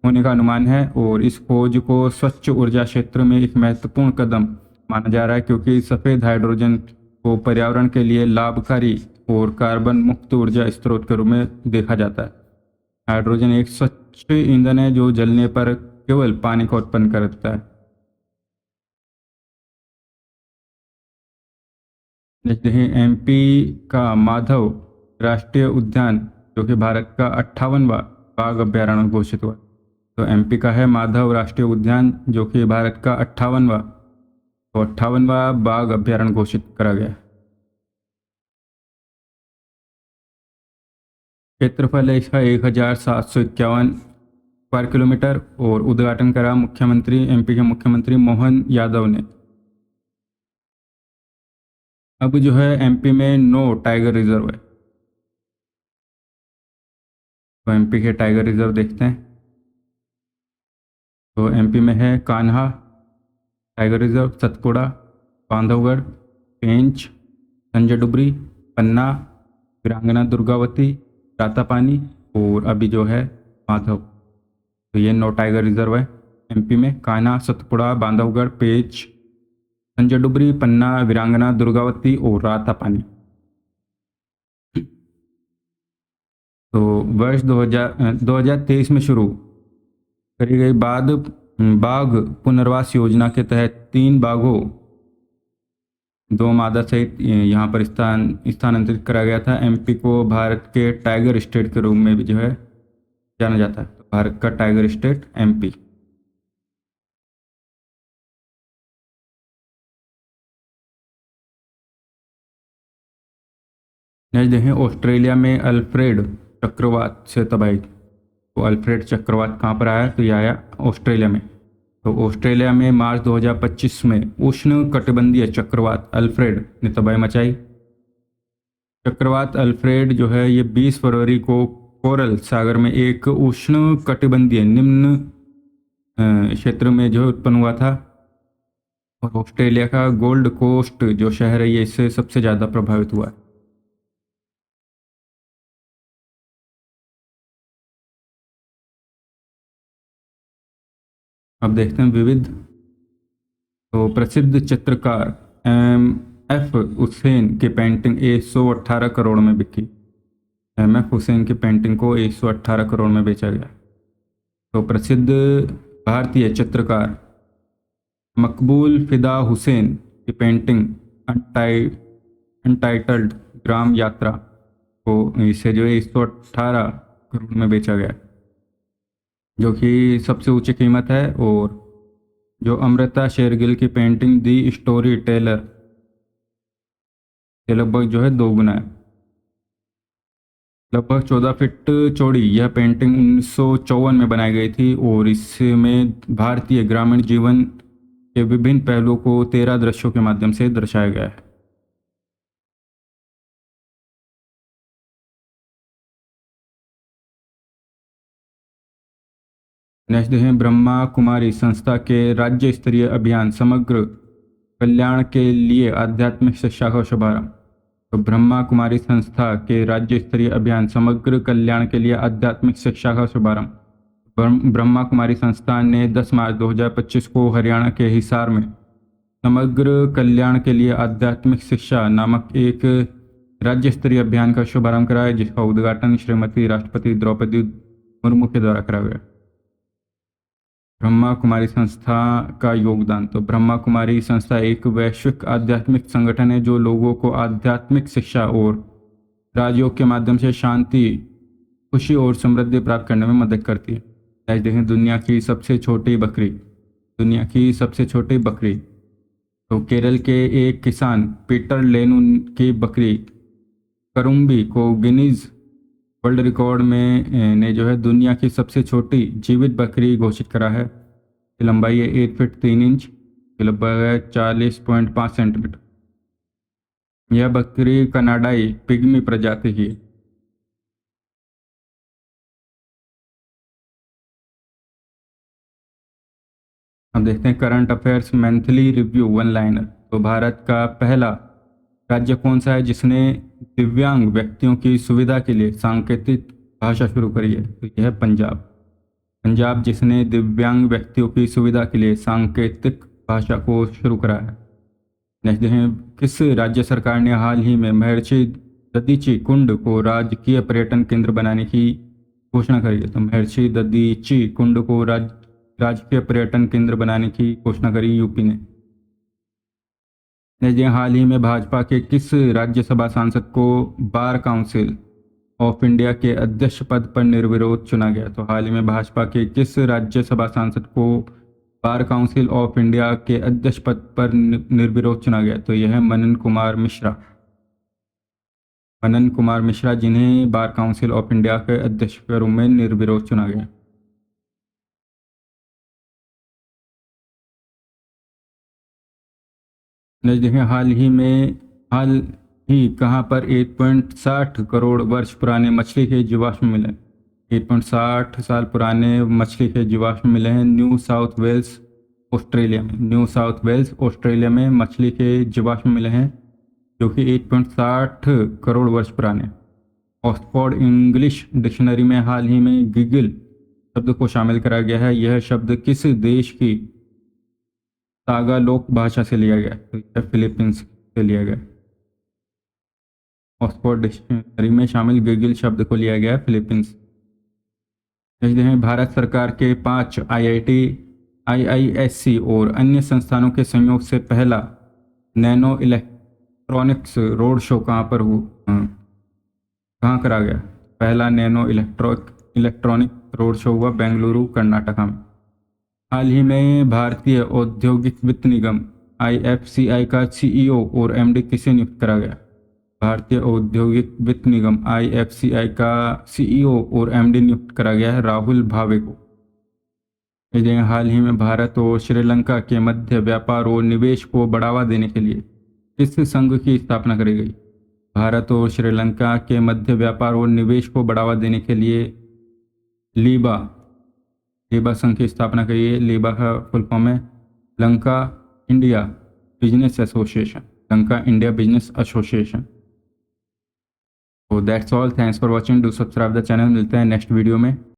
होने का अनुमान है। और इस खोज को स्वच्छ ऊर्जा क्षेत्र में एक महत्वपूर्ण कदम माना जा रहा है, क्योंकि सफ़ेद हाइड्रोजन को पर्यावरण के लिए लाभकारी और कार्बन मुक्त ऊर्जा स्रोत के रूप में देखा जाता है। हाइड्रोजन एक स्वच्छ ईंधन है जो जलने पर केवल पानी का उत्पन्न करता है। MP का माधव राष्ट्रीय उद्यान जो कि भारत का 58वां बाघ अभ्यारण्य घोषित हुआ। तो MP का है माधव राष्ट्रीय उद्यान जो कि भारत का 58वां बाघ अभ्यारण्य घोषित करा गया। क्षेत्रफल है इसका 1751 स्क्वायर किलोमीटर और उद्घाटन करा MP के मुख्यमंत्री मोहन यादव ने। अब जो है MP में 9 टाइगर रिजर्व है। तो MP के टाइगर रिजर्व देखते हैं। तो MP में है कान्हा टाइगर रिजर्व, सतपुड़ा, बांधवगढ़, पेंच, संजय डुबरी, पन्ना, वीरांगना दुर्गावती, रातापानी और अभी जो है माधव। तो ये 9 टाइगर रिजर्व है MP में। कान्हा, सतपुड़ा, बांधवगढ़, पेंच, संजय डुबरी, पन्ना, वीरांगना दुर्गावती और रातापानी। तो वर्ष 2023 में शुरू करी गई बाघ पुनर्वास योजना के तहत 3 बाघों 2 मादा सहित यहाँ पर स्थानांतरित करा गया था। MP को भारत के टाइगर स्टेट के रूप में भी जो है जाना जाता है। तो भारत का टाइगर स्टेट MP। नेक्स्ट देखें, ऑस्ट्रेलिया में अल्फ्रेड चक्रवात से तबाही। तो अल्फ्रेड चक्रवात कहाँ पर आया? तो यह आया ऑस्ट्रेलिया में। तो ऑस्ट्रेलिया में मार्च 2025 में उष्ण कटिबंधीय चक्रवात अल्फ्रेड ने तबाही मचाई। चक्रवात अल्फ्रेड जो है ये 20 फरवरी को कोरल सागर में एक उष्ण कटिबंधीय निम्न क्षेत्र में जो उत्पन्न हुआ था और ऑस्ट्रेलिया का गोल्ड कोस्ट जो शहर है ये इससे सबसे ज़्यादा प्रभावित हुआ है। अब देखते हैं विविध। तो प्रसिद्ध चित्रकार MF हुसैन की पेंटिंग 118 करोड़ में बिकी। MF हुसैन की पेंटिंग को 118 करोड़ में बेचा गया। तो प्रसिद्ध भारतीय चित्रकार मकबूल फिदा हुसैन की पेंटिंग अनटाइटल्ड ग्राम यात्रा को इसे जो है 118 करोड़ में बेचा गया, जो कि सबसे ऊंची कीमत है। और जो अमृता शेरगिल की पेंटिंग दी स्टोरी टेलर ये लगभग जो है 2 गुना है, लगभग 14 फीट चौड़ी। यह पेंटिंग 1954 में बनाई गई थी और इसमें भारतीय ग्रामीण जीवन के विभिन्न पहलुओं को 13 दृश्यों के माध्यम से दर्शाया गया है। नेक्स्ट देखें, ब्रह्मा कुमारी संस्था के राज्य स्तरीय अभियान समग्र कल्याण के लिए आध्यात्मिक शिक्षा का शुभारंभ। तो ब्रह्मा कुमारी संस्था के राज्य स्तरीय अभियान समग्र कल्याण के लिए आध्यात्मिक शिक्षा का शुभारंभ ब्रह्मा कुमारी संस्थान ने 10 मार्च 2025 को हरियाणा के हिसार में समग्र कल्याण के लिए आध्यात्मिक शिक्षा नामक एक राज्य स्तरीय अभियान का शुभारंभ कराया, जिसका उद्घाटन श्रीमती राष्ट्रपति द्रौपदी मुर्मू के द्वारा करा गया। ब्रह्मा कुमारी संस्था का योगदान। तो ब्रह्मा कुमारी संस्था एक वैश्विक आध्यात्मिक संगठन है जो लोगों को आध्यात्मिक शिक्षा और राजयोग के माध्यम से शांति, खुशी और समृद्धि प्राप्त करने में मदद करती है। आज देखें दुनिया की सबसे छोटी बकरी। दुनिया की सबसे छोटी बकरी तो केरल के एक किसान पीटर लेनून की बकरी करुम्बी को गिनीज वर्ल्ड रिकॉर्ड में ने जो है दुनिया की सबसे छोटी जीवित बकरी घोषित करा है। लंबाई है 8 फीट 3 इंच, लगभग है 40.5 सेंटीमीटर। यह बकरी कनाडाई पिग्मी प्रजाति की है। अब देखते हैं current affairs monthly review one liner. तो भारत का पहला राज्य कौन सा है जिसने दिव्यांग व्यक्तियों की सुविधा के लिए सांकेतिक भाषा शुरू करी है? तो यह है पंजाब। पंजाब जिसने दिव्यांग व्यक्तियों की सुविधा के लिए सांकेतिक भाषा को शुरू करा है। नेक्स्ट देखें किस राज्य सरकार ने हाल ही में महर्षि दधीची कुंड को राजकीय पर्यटन केंद्र बनाने की घोषणा करी है? तो महर्षि दधीची कुंड को राजकीय पर्यटन केंद्र बनाने की घोषणा करी यूपी ने। हाल ही में भाजपा के किस राज्यसभा सांसद को बार काउंसिल ऑफ इंडिया के अध्यक्ष पद पर निर्विरोध चुना गया? तो हाल ही में भाजपा के किस राज्यसभा सांसद को बार काउंसिल ऑफ इंडिया के अध्यक्ष पद पर निर्विरोध चुना गया? तो यह है मनन कुमार मिश्रा। मनन कुमार मिश्रा जिन्हें बार काउंसिल ऑफ इंडिया के अध्यक्ष के रूप में निर्विरोध चुना गया। देखें हाल ही कहाँ पर 1.60 करोड़ वर्ष पुराने मछली के जीवाश्म मिले? 1.60 साल पुराने मछली के जीवाश्म मिले हैं न्यू साउथ वेल्स ऑस्ट्रेलिया में। न्यू साउथ वेल्स ऑस्ट्रेलिया में मछली के जीवाश्म मिले हैं जो कि 1.60 करोड़ वर्ष पुराने। ऑक्सफोर्ड इंग्लिश डिक्शनरी में हाल ही में गिगिल शब्द को शामिल करा गया है। यह शब्द किस देश की तागालोग भाषा से लिया गया? तो यह फिलीपींस से लिया गया। ऑक्सफोर्ड डिक्शनरी में शामिल गिगिल शब्द को लिया गया फिलीपींस। भारत सरकार के 5 IIT, IISc और अन्य संस्थानों के संयोग से पहला नैनो इलेक्ट्रॉनिक्स रोड शो कहाँ करा गया? पहला नैनो इलेक्ट्रॉनिक रोड शो हुआ बेंगलुरु कर्नाटका में। हाल ही में भारतीय औद्योगिक वित्त निगम IFCI का CEO और MD किसे नियुक्त करा गया? भारतीय औद्योगिक वित्त निगम IFCI का CEO और MD नियुक्त करा गया है राहुल भावे को। हाल ही में भारत और श्रीलंका के मध्य व्यापार और निवेश को बढ़ावा देने के लिए किस संघ की स्थापना करी गई? भारत और श्रीलंका के मध्य व्यापार और निवेश को बढ़ावा देने के लिए लीबा संघ की स्थापना करी है। लीबा का फुल फॉर्म है Lanka India business association. Lanka India business association. तो that's all, thanks for watching, do subscribe the channel. मिलते हैं नेक्स्ट वीडियो में।